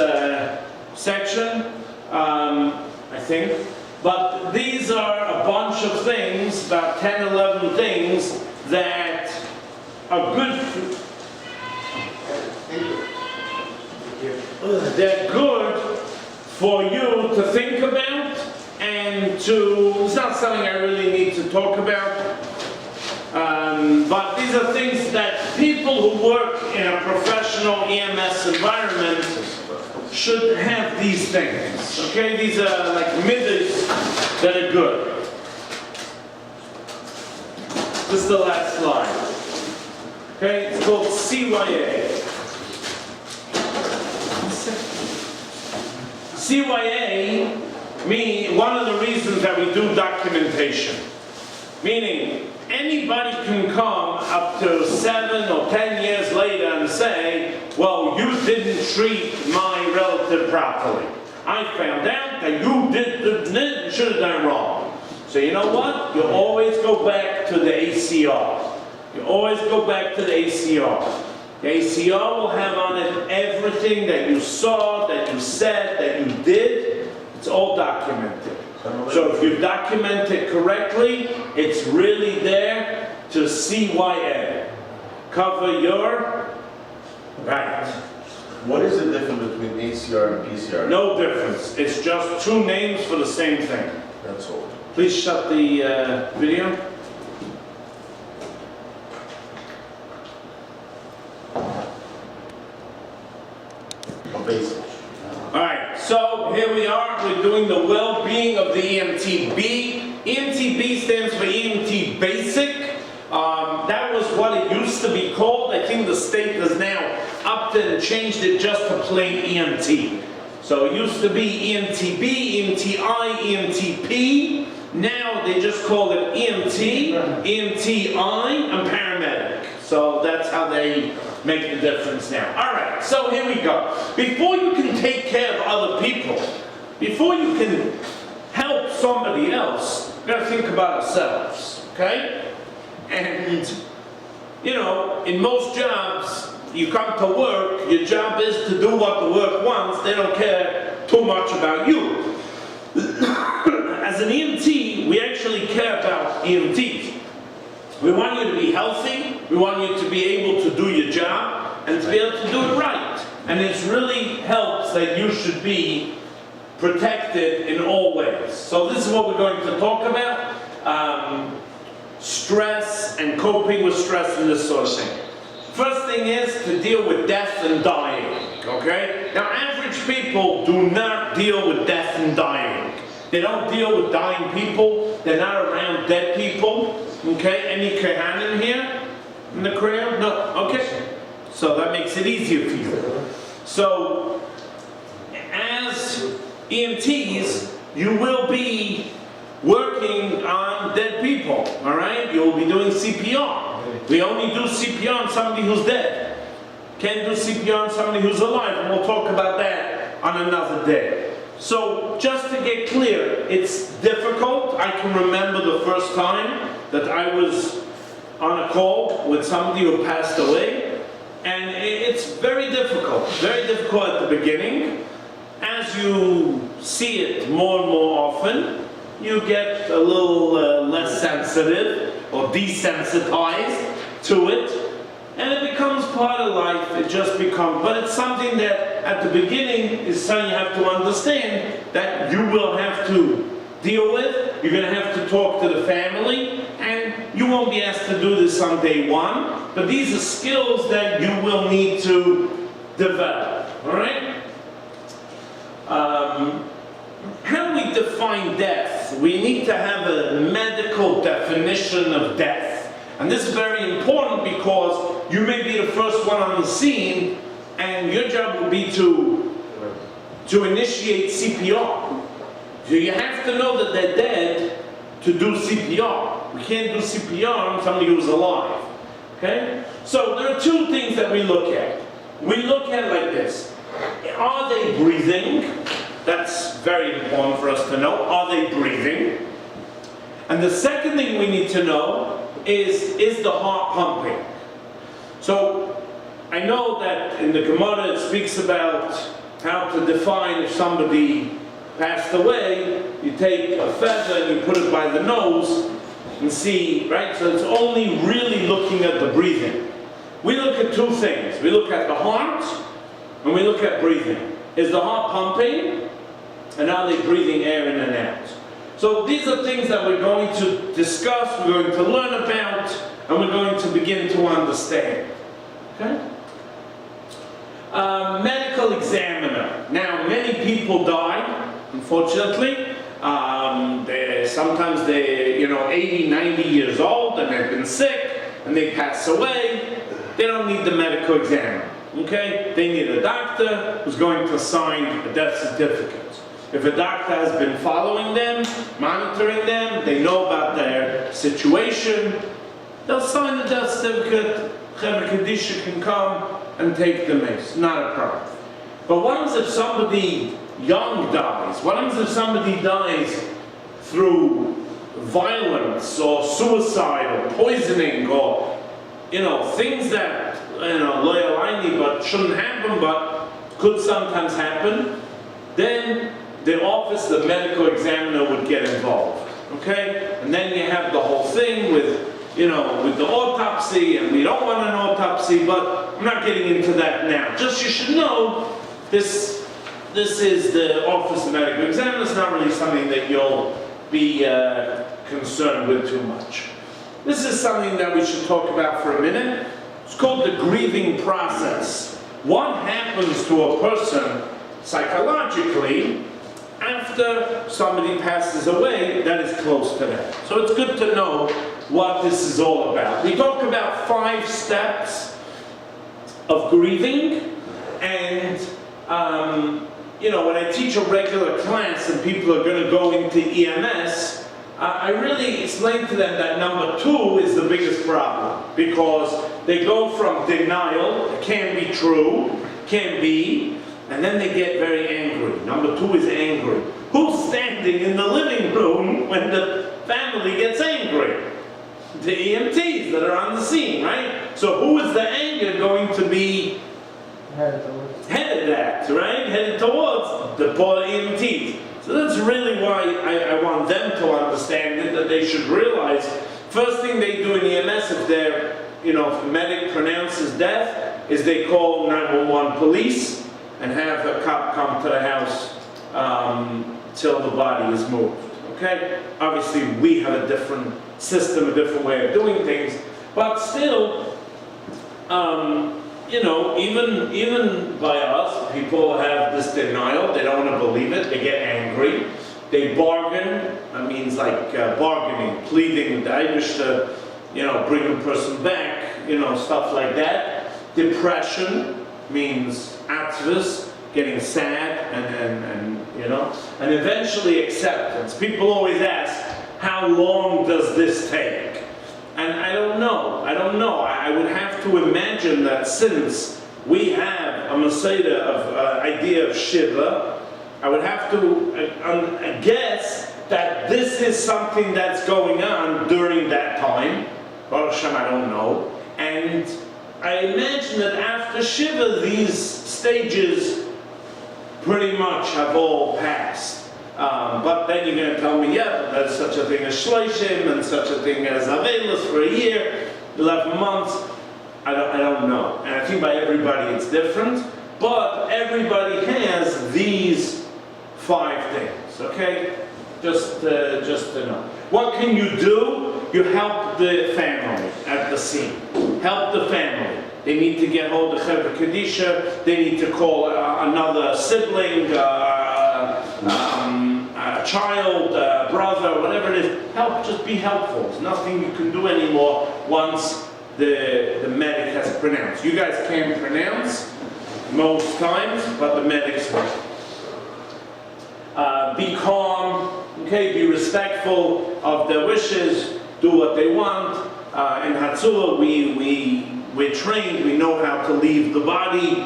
section, I think. But these are a bunch of things, about 10, 11 things that are good. They're good for you to think about and to. It's not something I really need to talk about. But these are things that people who work in a professional EMS environment should have these things, okay? These are like midas that are good. This is the last slide. Okay, it's called CYA. CYA one of the reasons that we do documentation. Meaning, anybody can come up to 7 or 10 years later and say, well, you didn't treat my relative properly. I found out that you should have done wrong. So you know what? You always go back to the ACR. You always go back to the ACR. The ACR will have on it everything that you saw, that you said, that you did. It's all documented. So if you document it correctly, it's really there to CYA. Cover your right. What is the difference between ACR and PCR? No difference. It's just two names for the same thing. That's all. Please shut the video. Basic. Alright, so here we are. We're doing the well-being of the EMTB. EMTB stands for EMT Basic. That was what it used to be called. I think the state has now upped it and changed it just to plain EMT. So it used to be EMTB, EMTI, EMTP. Now they just call it EMT, EMTI, and paramedic. So that's how they make the difference now. All right, so here we go. Before you can take care of other people, before you can help somebody else, we gotta think about ourselves, okay? And, you know, in most jobs, you come to work, your job is to do what the work wants, they don't care too much about you. As an EMT, we actually care about EMTs. We want you to be healthy, we want you to be able to do your job, and to be able to do it right. And it really helps that you should be protected in all ways. So this is what we're going to talk about. Stress and coping with stress and this sort of thing. First thing is to deal with death and dying, okay? Now average people do not deal with death and dying. They don't deal with dying people, they're not around dead people. Okay, any Kohanim here in the crowd? No? Okay. So that makes it easier for you. So, as EMTs, you will be working on dead people, all right? You'll be doing CPR. We only do CPR on somebody who's dead. Can't do CPR on somebody who's alive, and we'll talk about that on another day. So, just to get clear, it's difficult. I can remember the first time that I was on a call with somebody who passed away, and it's very difficult at the beginning. As you see it more and more often, you get a little less sensitive or desensitized to it, and it becomes part of life. It just becomes, but it's something that at the beginning is something you have to understand that you will have to deal with. You're going to have to talk to the family, and you won't be asked to do this on day one, but these are skills that you will need to develop, all right? How do we define death? We need to have a medical definition of death. And this is very important because you may be the first one on the scene, and your job will be to initiate CPR. So you have to know that they're dead to do CPR. We can't do CPR on somebody who's alive. Okay? So there are two things that we look at. We look at it like this. Are they breathing? That's very important for us to know. Are they breathing? And the second thing we need to know is the heart pumping? So I know that in the Gemara it speaks about how to define if somebody passed away. You take a feather and you put it by the nose and see, right? So it's only really looking at the breathing. We look at two things. We look at the heart and we look at breathing. Is the heart pumping? And are they breathing air in and out? So these are things that we're going to discuss, we're going to learn about, and we're going to begin to understand. Okay? Medical examiner. Now, many people die, unfortunately. Sometimes they're 80, 90 years old, and they've been sick, and they pass away. They don't need the medical examiner. Okay? They need a doctor who's going to sign a death certificate. If a doctor has been following them, monitoring them, they know about their situation, they'll sign the death certificate. Chevra Kadisha can come and take the mace. Not a problem. But what happens if somebody young dies? What happens if somebody dies through violence or suicide or poisoning or things that loyal but shouldn't happen but could sometimes happen? Then the office, the medical examiner would get involved. Okay? And then you have the whole thing with the autopsy, and we don't want an autopsy, but I'm not getting into that now. Just you should know, this is the office of the medical examiner. It's not really something that you'll be concerned with too much. This is something that we should talk about for a minute. It's called the grieving process. What happens to a person psychologically after somebody passes away that is close to that? So it's good to know what this is all about. We talk about 5 steps of grieving, and when I teach a regular class and people are going to go into EMS, I really explain to them that number 2 is the biggest problem, because they go from denial, it can't be true, can't be, and then they get very angry. Number 2 is angry. Who's standing in the living room when the family gets angry? The EMTs that are on the scene, right? So who is the anger going to be headed at, right? Headed towards the poor EMTs. So that's really why I want them to understand it, that they should realize, first thing they do in EMS if if a medic pronounces death, is they call 911 police and have a cop come to the house till the body is moved. Okay? Obviously, we have a different system, a different way of doing things, but still, even by us, people have this denial. They don't want to believe it. They get angry. They bargain. That means like bargaining, pleading with the Irish to, bring a person back. Stuff like that. Depression means atzvus, getting sad, and eventually acceptance. People always ask, how long does this take? And I don't know. I would have to imagine that since we have a Masada of idea of Shiva, I would have to guess that this is something that's going on during that time. Baruch Hashem, I don't know. And I imagine that after Shiva, these stages pretty much have all passed. But then you're going to tell me, yeah, there's such a thing as Shloshim and such a thing as Avelis for a year, 11 months. I don't know. And I think by everybody it's different. But everybody has these 5 things, okay? Just to know. What can you do? You help the family at the scene. Help the family. They need to get hold of Chevra Kadisha. They need to call another sibling, a child, a brother, whatever it is. Help, just be helpful. There's nothing you can do anymore once the medic has pronounced. You guys can't pronounce most times, but the medics will. Be calm, okay? Be respectful of their wishes. Do what they want. In Hatzula, we're trained. We know how to leave the body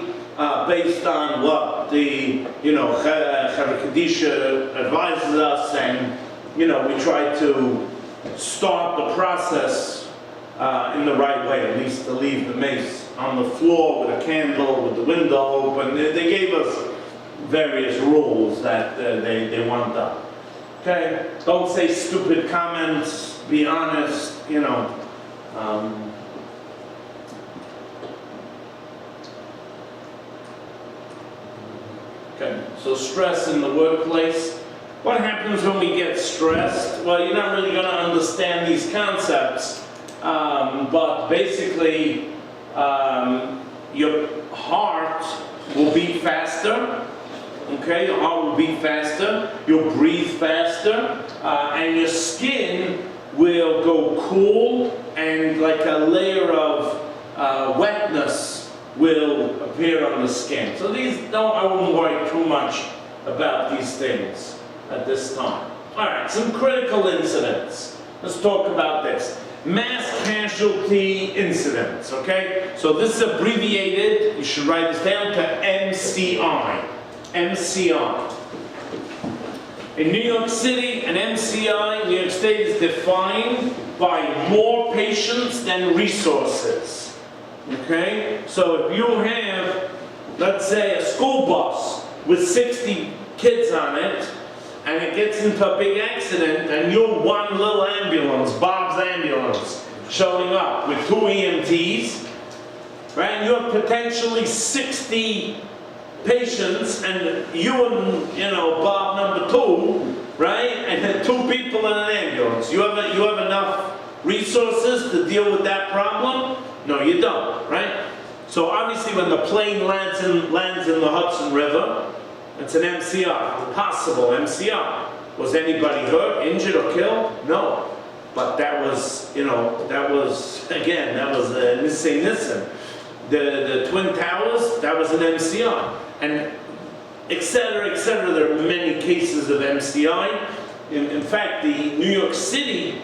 based on what the Chevra Kadisha advises us, and we try to start the process in the right way, at least to leave the mace on the floor with a candle, with the window open. They gave us various rules that they want done. Okay? Don't say stupid comments, be honest, Okay, so stress in the workplace. What happens when we get stressed? Well, you're not really going to understand these concepts, but basically, your heart will beat faster. Okay, your heart will beat faster, you'll breathe faster, and your skin will go cool, and like a layer of wetness will appear on the skin. So I wouldn't worry too much about these things at this time. All right, some critical incidents. Let's talk about this. Mass casualty incidents, okay? So this is abbreviated, you should write this down, to MCI. MCI. In New York City, an MCI, New York State, is defined by more patients than resources. Okay? So if you have, let's say, a school bus with 60 kids on it, and it gets into a big accident, and you're one little ambulance, Bob's ambulance, showing up with 2 EMTs, right? And you have potentially 60 patients, and you and Bob number 2, right? And then 2 people in an ambulance. You have enough resources to deal with that problem? No, you don't, right? So obviously, when the plane lands in the Hudson River, it's an MCI, possible MCI. Was anybody hurt, injured, or killed? No. But that was Nissan. The Twin Towers, that was an MCI. And et cetera, there are many cases of MCI. In fact, the New York City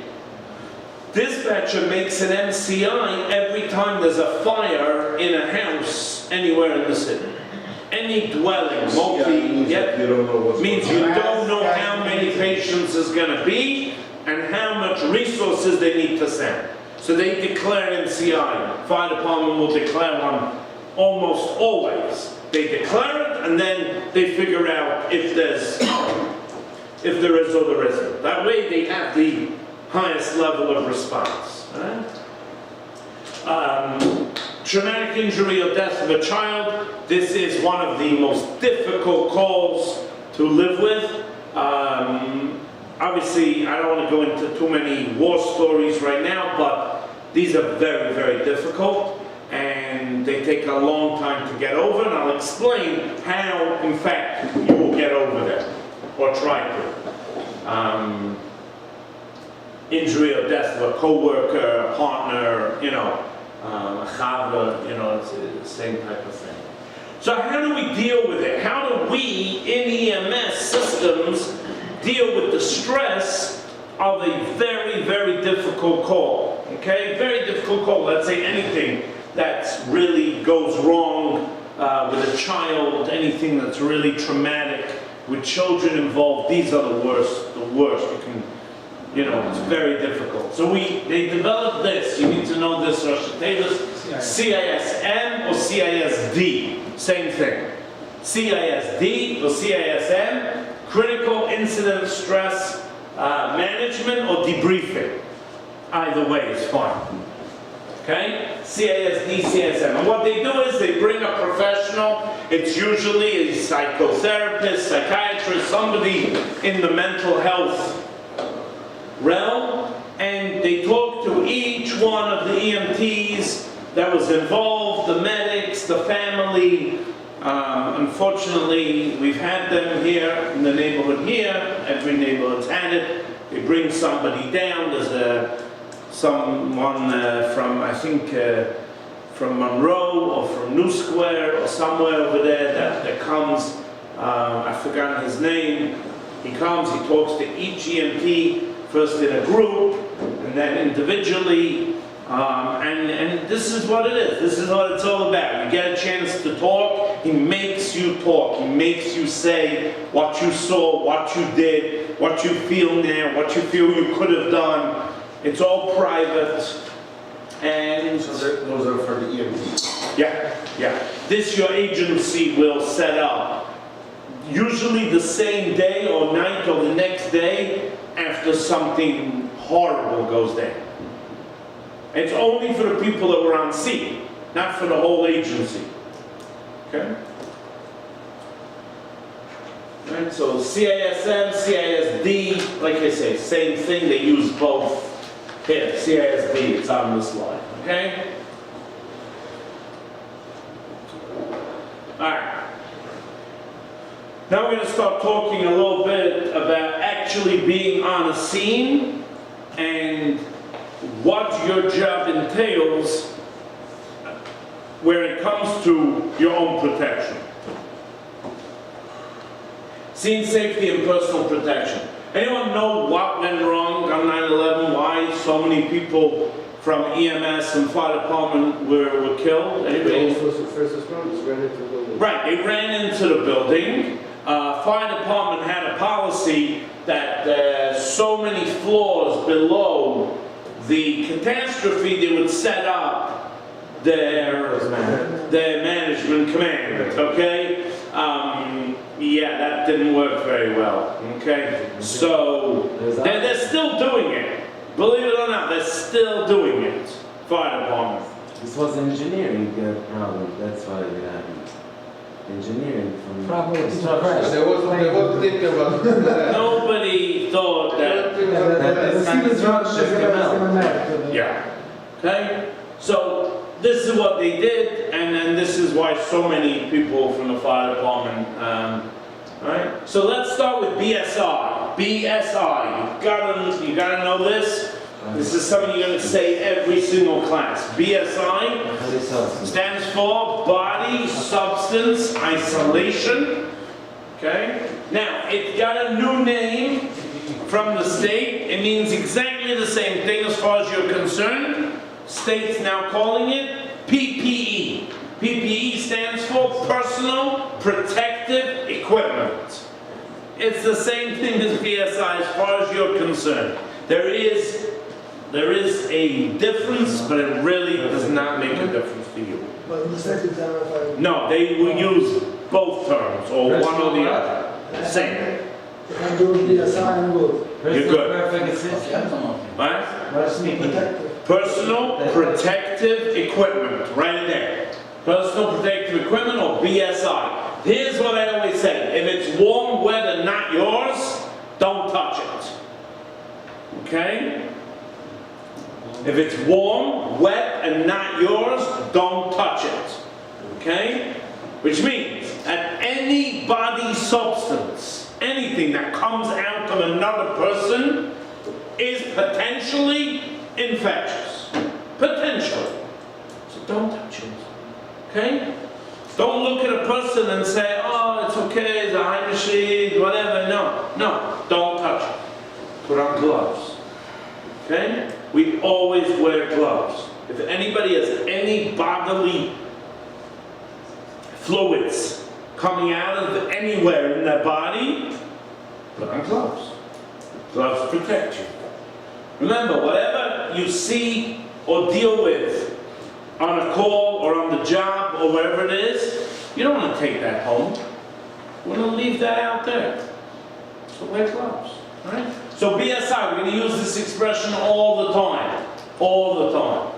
dispatcher makes an MCI every time there's a fire in a house anywhere in the city. Any dwelling, means you don't know how many patients is going to be and how much resources they need to send. So they declare MCI. Fire department will declare one almost always. They declare it, and then they figure out if there is or there isn't. That way they have the highest level of response. Right? Traumatic injury or death of a child. This is one of the most difficult calls to live with. Obviously, I don't want to go into too many war stories right now, but these are very, very difficult, and they take a long time to get over, and I'll explain how, in fact, you will get over them, or try to. Injury or death of a co-worker, a partner, a chavla, it's the same type of thing. So how do we deal with it? How do we, in EMS systems, deal with the stress of a very, very difficult call? Okay, very difficult call. Let's say anything that really goes wrong with a child, anything that's really traumatic with children involved. These are the worst. You can, it's very difficult. So they developed this. You need to know this, Rosh Hashanah. CISM or CISD, same thing. CISD or CISM, critical incident stress management or debriefing. Either way is fine. Okay? CISD, CISM. And what they do is they bring a professional. It's usually a psychotherapist, psychiatrist, somebody in the mental health realm, and they talk to each one of the EMTs that was involved, the medics, the family. Unfortunately, we've had them here in the neighborhood here. Every neighborhood's had it. They bring somebody down. There's someone from, I think, from Monroe or from New Square or somewhere over there that comes. I've forgotten his name. He comes, he talks to each EMT, first in a group, and then individually. And this is what it is. This is what it's all about. You get a chance to talk. He makes you talk. He makes you say what you saw, what you did, what you feel now, what you feel you could have done. It's all private. And So those are for the EMTs. yeah. This your agency will set up. Usually the same day or night or the next day after something horrible goes down. It's only for the people that were on scene, not for the whole agency. Okay? Right, so CISM, CISD, like I say, same thing, they use both. Here, CISD, it's on this slide, okay? Alright. Now we're going to start talking a little bit about actually being on a scene and what your job entails where it comes to your own protection. Scene safety and personal protection. Anyone know what went wrong on 9/11? Why so many people from EMS and fire department were killed? Anybody? First responders ran into the building. Right, they ran into the building. Fire department had a policy that so many floors below the catastrophe, they would set up their management command, okay? Yeah, that didn't work very well, okay? So, they're still doing it. Believe it or not, they're still doing it. Fire department. This was engineering problem, that's why it happened. Engineering from Probably it's construction. crash. There was thinking about that. Nobody thought that. Yeah. Okay? So, this is what they did, and then this is why so many people from the fire department, right? So let's start with BSI. BSI, you gotta know this. This is something you're gonna say every single class. BSI stands for Body Substance Isolation. Okay? Now, it got a new name from the state. It means exactly the same thing as far as you're concerned. State's now calling it PPE. PPE stands for Personal Protective Equipment. It's the same thing as BSI as far as you're concerned. There is a difference, but it really does not make a difference to you. But in the second time, if I... No, they will use both terms, or one or the other. Same. If I'm doing BSI, I'm good. You're good. Perfect assistance. Right? Protective. Personal Protective Equipment, right in there. Personal Protective Equipment, or BSI. Here's what I always say. If it's warm, wet, and not yours, don't touch it. Okay? If it's warm, wet, and not yours, don't touch it. Okay? Which means that any body substance, anything that comes out of another person, is potentially infectious. Potentially. So don't touch it. Okay? Don't look at a person and say, oh, it's okay, it's a Heimlich, whatever. No, don't touch it. Put on gloves. Okay? We always wear gloves. If anybody has any bodily fluids coming out of anywhere in their body, put on gloves. Gloves protect you. Remember, whatever you see or deal with on a call or on the job or wherever it is, you don't want to take that home. You want to leave that out there. So wear gloves, right? So BSI, we're going to use this expression all the time. All the time.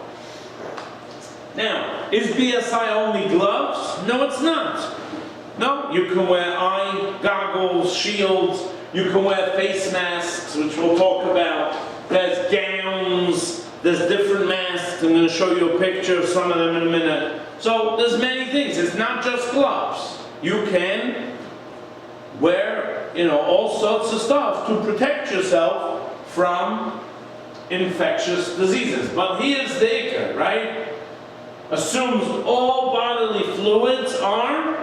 Now, is BSI only gloves? No, it's not. No, you can wear eye goggles, shields, you can wear face masks, which we'll talk about. There's gowns, there's different masks. I'm going to show you a picture of some of them in a minute. So there's many things. It's not just gloves. You can wear, all sorts of stuff to protect yourself from infectious diseases. But here's the ikka, right? Assumes all bodily fluids are,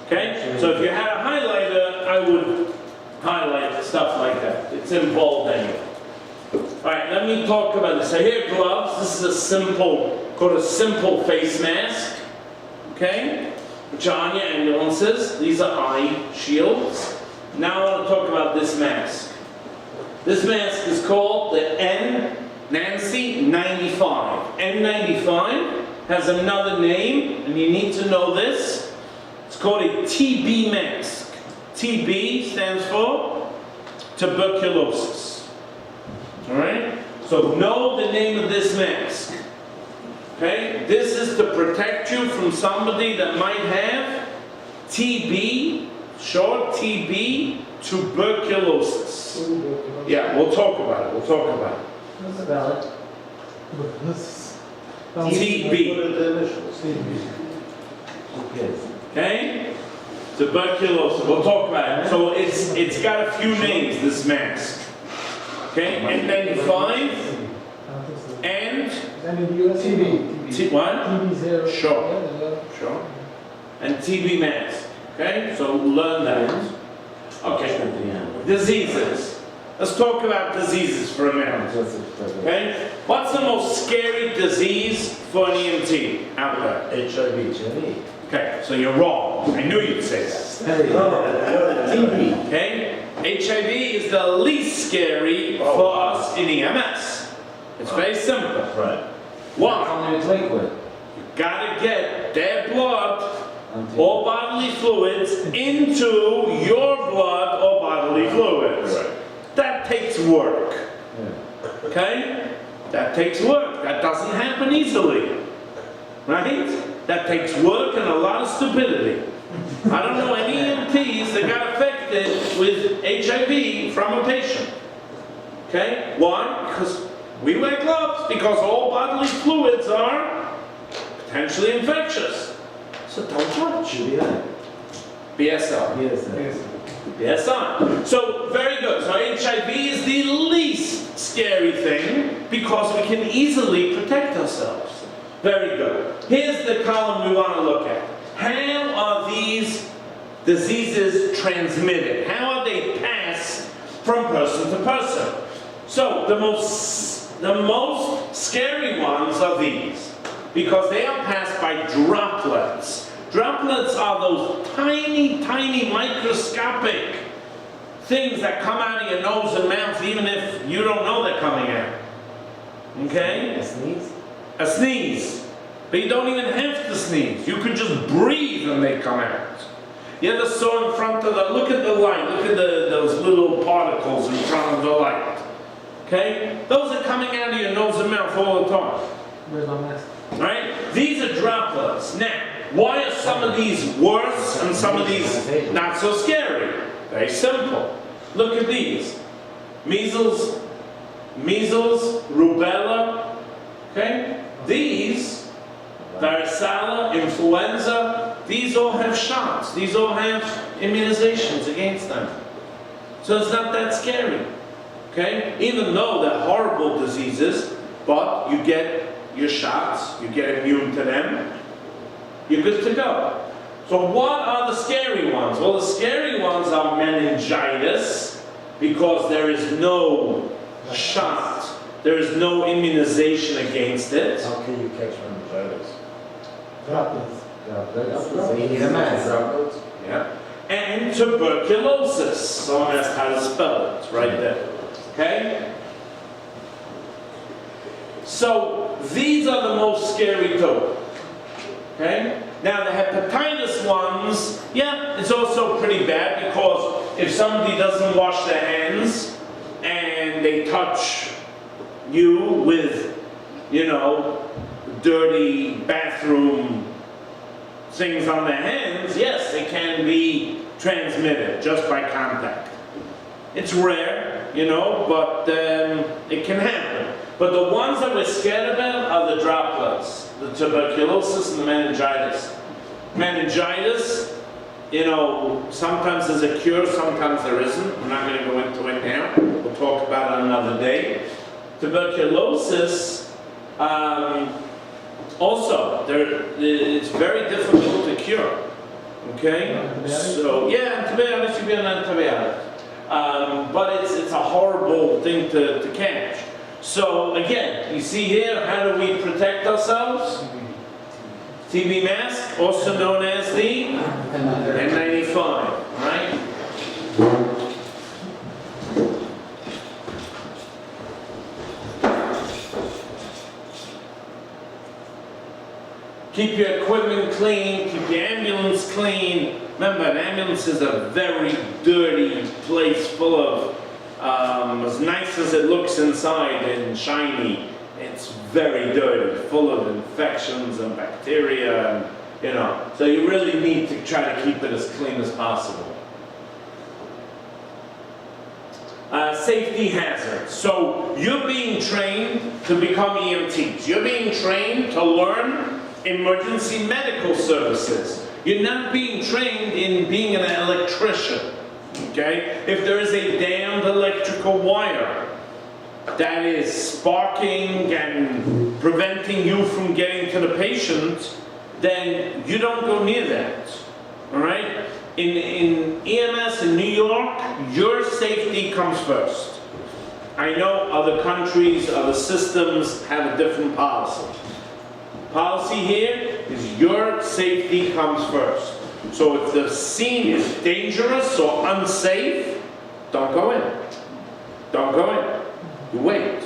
okay? So if you had a highlighter, I would highlight stuff like that. It's in bold anyway. All right, let me talk about this. So here, gloves. This is called a simple face mask, okay? Which are on your ambulances. These are eye shields. Now I want to talk about this mask. This mask is called the N95. N95 has another name, and you need to know this. It's called a TB mask. TB stands for tuberculosis. All right? So know the name of this mask. Okay? This is to protect you from somebody that might have TB, Short TB, tuberculosis. Yeah, we'll talk about it. We'll talk about it. That's valid. But this TB. What are the initials? Who cares? Okay? Tuberculosis. We'll talk about it. So it's got a few names, this mask. Okay? N95 and Then in the US, TB. What? TB 0. Sure. Yeah, Sure. And TB mask. Okay? So learn that. Okay. Diseases. Let's talk about diseases for a minute. Okay? What's the most scary disease for an EMT out there? HIV. Okay, so you're wrong. I knew you'd say that. TB. Okay? HIV is the least scary for us in EMS. It's very simple. Right. Why? Only it's liquid. You gotta get their blood or bodily fluids into your blood or bodily fluids. Right. That takes work. Yeah. Okay? That takes work. That doesn't happen easily. Right? That takes work and a lot of stupidity. I don't know any EMTs that got affected with HIV from a patient. Okay? Why? Because we wear gloves, because all bodily fluids are potentially infectious. So don't touch. BSI. BSI. Yes. BSI. So, very good. So HIV is the least scary thing because we can easily protect ourselves. Very good. Here's the column we want to look at. How are these diseases transmitted? How are they passed from person to person? So, the most scary ones are these because they are passed by droplets. Droplets are those tiny, tiny microscopic things that come out of your nose and mouth even if you don't know they're coming out. Okay? A sneeze? A sneeze. But you don't even have to sneeze. You could just breathe and they come out. You ever saw in front of look at the light, look at those little particles in front of the light. Okay? Those are coming out of your nose and mouth all the time. Where's my mask? Right? These are droplets. Now, why are some of these worse and some of these not so scary? Very simple. Look at these. Measles, rubella, okay? These, varicella, influenza, these all have shots. These all have immunizations against them. So it's not that scary, okay? Even though they're horrible diseases, but you get your shots, you get immune to them, you're good to go. So what are the scary ones? Well, the scary ones are meningitis, because there is no shot, there is no immunization against it. How can you catch meningitis? Droplets. So you need a mask. Droplets? Yeah. And tuberculosis. Someone asked how to spell it. It's right there. Okay? So these are the most scary too. Okay? Now the hepatitis ones, yeah, it's also pretty bad because if somebody doesn't wash their hands and they touch you with, you know, dirty bathroom things on their hands, yes, they can be transmitted just by contact. It's rare, you know, but it can happen. But the ones that we're scared about are the droplets, the tuberculosis and the meningitis. Meningitis, you know, sometimes there's a cure, sometimes there isn't. We're not going to go into it now. We'll talk about it another day. Tuberculosis, also, it's very difficult to cure. Okay? So, yeah, antibiotics, should be an antibiotic. But it's a horrible thing to catch. So, again, you see here, how do we protect ourselves? TB mask, also known as the N95, right? Keep your equipment clean, keep your ambulance clean. Remember, an ambulance is a very dirty place full of, as nice as it looks inside and shiny, it's very dirty, full of infections and bacteria, and, you know. So you really need to try to keep it as clean as possible. safety hazard. So you're being trained to become EMTs. You're being trained to learn emergency medical services. You're not being trained in being an electrician, okay? If there is a damned electrical wire that is sparking and preventing you from getting to the patient, then you don't go near that, all right? In EMS in New York, your safety comes first. I know other countries, other systems have a different policy. Policy here is your safety comes first. So if the scene is dangerous or unsafe, don't go in. Don't go in. You wait.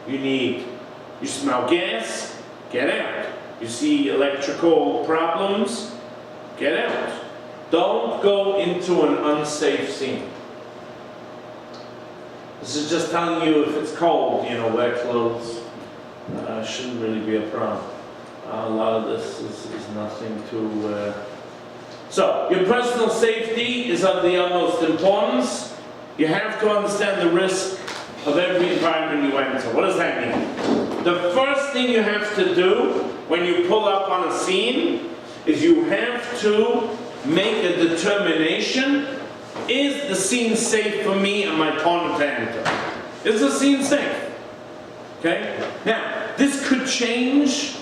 You smell gas, get out. You see electrical problems, get out. Don't go into an unsafe scene. This is just telling you if it's cold, wear clothes. Shouldn't really be a problem. A lot of this is nothing to... So, your personal safety is of the utmost importance. You have to understand the risk of every environment you enter. What does that mean? The first thing you have to do when you pull up on a scene is you have to make a determination, is the scene safe for me and my partner to enter? Is the scene safe? Okay? Now, this could change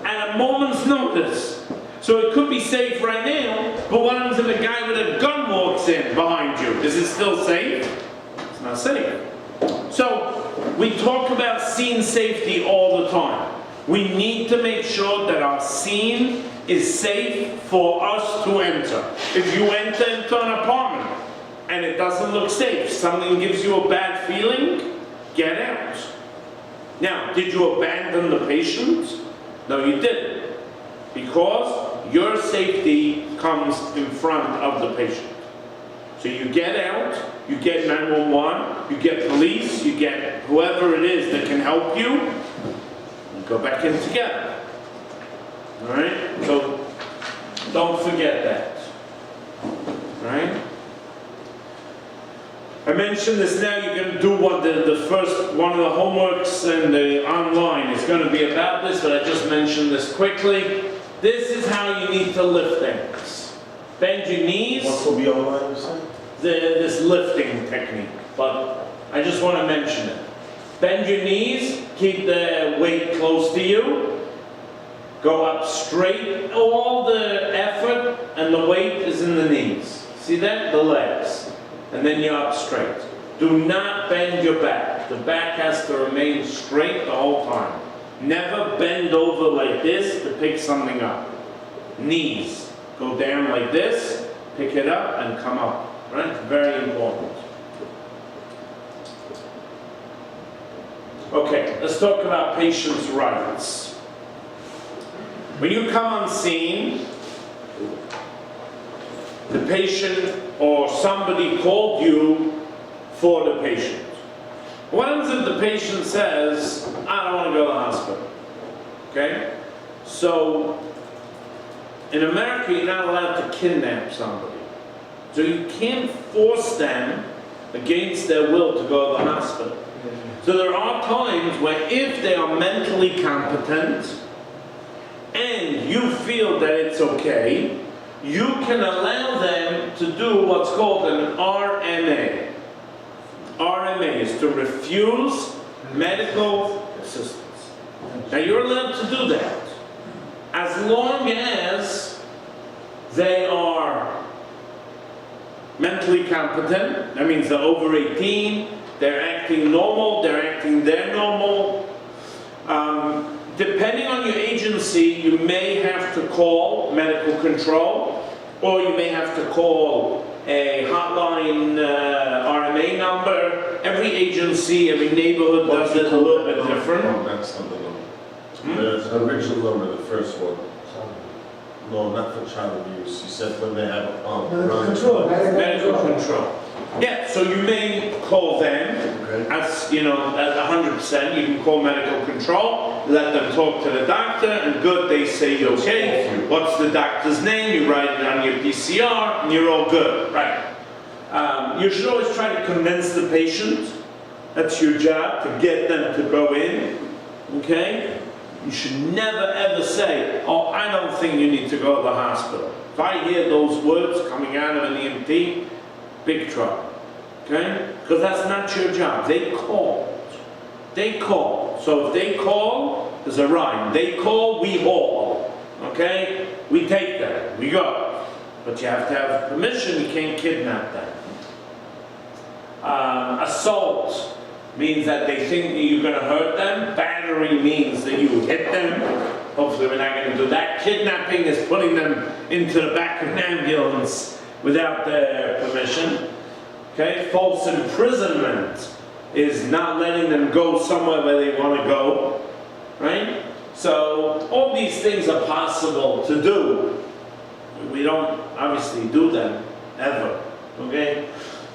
at a moment's notice. So it could be safe right now, but what happens if a guy with a gun walks in behind you? Is it still safe? It's not safe. So, we talk about scene safety all the time. We need to make sure that our scene is safe for us to enter. If you enter into an apartment and it doesn't look safe, something gives you a bad feeling, get out. Now, did you abandon the patient? No, you didn't. Because your safety comes in front of the patient. So you get out, you get 911, you get police, you get whoever it is that can help you, and go back in together. Alright? So don't forget that. Alright? I mentioned this now, you're going to do what the first one of the homeworks and the online is going to be about this, but I just mentioned this quickly. This is how you need to lift things. Bend your knees. What will be online, you said? This lifting technique, but I just want to mention it. Bend your knees, keep the weight close to you, go up straight. All the effort and the weight is in the knees. See that? The legs. And then you're up straight. Do not bend your back. The back has to remain straight the whole time. Never bend over like this to pick something up. Knees. Go down like this, pick it up, and come up. Right? Very important. Okay, let's talk about patients' rights. When you come on scene, the patient or somebody called you for the patient. What happens if the patient says, I don't want to go to the hospital? Okay? So, in America, you're not allowed to kidnap somebody. So you can't force them against their will to go to the hospital. So there are times where if they are mentally competent and you feel that it's okay, you can allow them to do what's called an RMA. RMA is to refuse medical assistance. Now you're allowed to do that as long as they are mentally competent. That means they're over 18, they're acting normal, they're acting their normal. Depending on your agency, you may have to call medical control, or you may have to call a hotline RMA number. Every agency, every neighborhood does it a little bit different. No, that's not the number. The original number, the first one. No, not for child abuse. You said when they have Medical control. Medical control. Yeah, so you may call them. Okay. As you know, at 100%, you can call medical control, let them talk to the doctor, and good, they say you're okay. What's the doctor's name? You write it on your PCR, and you're all good, right? You should always try to convince the patient. That's your job, to get them to go in, okay? You should never ever say, oh, I don't think you need to go to the hospital. If I hear those words coming out of an EMT, big trouble, okay? Because that's not your job. They called. They call. So if they call, there's a rhyme. They call, we haul, okay? We take them, we go. But you have to have permission, you can't kidnap them. Assault means that they think that you're going to hurt them. Battery means that you hit them. Hopefully we're not going to do that. Kidnapping is putting them into the back of an ambulance without their permission. Okay? False imprisonment is not letting them go somewhere where they want to go. Right? So all these things are possible to do. We don't obviously do them ever. Okay?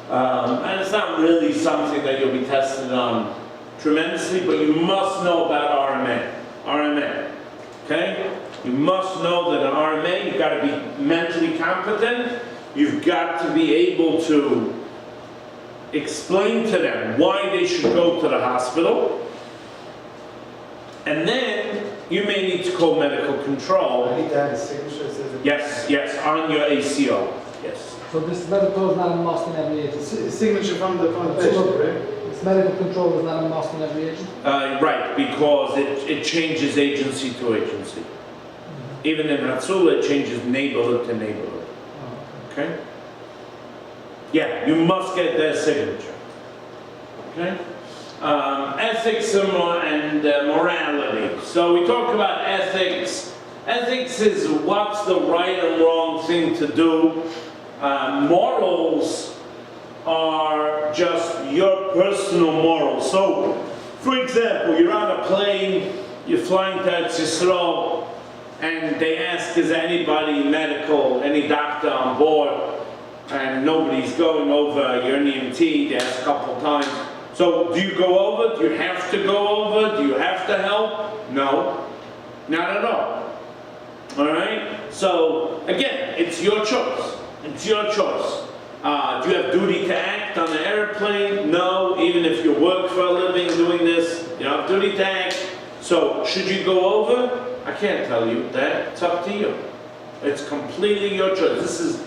And it's not really something that you'll be tested on tremendously, but you must know about RMA. RMA, okay? You must know that an RMA, you've got to be mentally competent. You've got to be able to explain to them why they should go to the hospital. And then you may need to call medical control. I need to have a signature. Says it. Yes, on your ACO. Yes. So this medical is not a must in every agency. Signature from the patient, right? This medical control is not a must in every agency. Right, because it changes agency to agency. Even in Ratsula, it changes neighborhood to neighborhood. Oh, Okay? Yeah, you must get their signature. Okay? Ethics and morality. So we talk about ethics. Ethics is what's the right and wrong thing to do. Morals are just your personal morals. So, for example, you're on a plane, you're flying to Eretz Yisrael, and they ask, is there anybody medical, any doctor on board? And nobody's going over, you're an EMT, they ask a couple times. So, do you go over? Do you have to go over? Do you have to help? No, not at all. All right? So, again, it's your choice. It's your choice. Do you have duty to act on the airplane? No. Even if you work for a living doing this, you don't have duty to act. So, should you go over? I can't tell you that. It's up to you. It's completely your choice. This is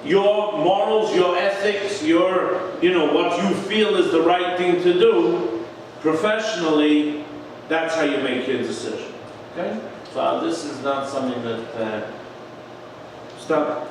your morals, your ethics, your, what you feel is the right thing to do. Professionally, that's how you make your decision. Okay? So, this is not something that... Stop.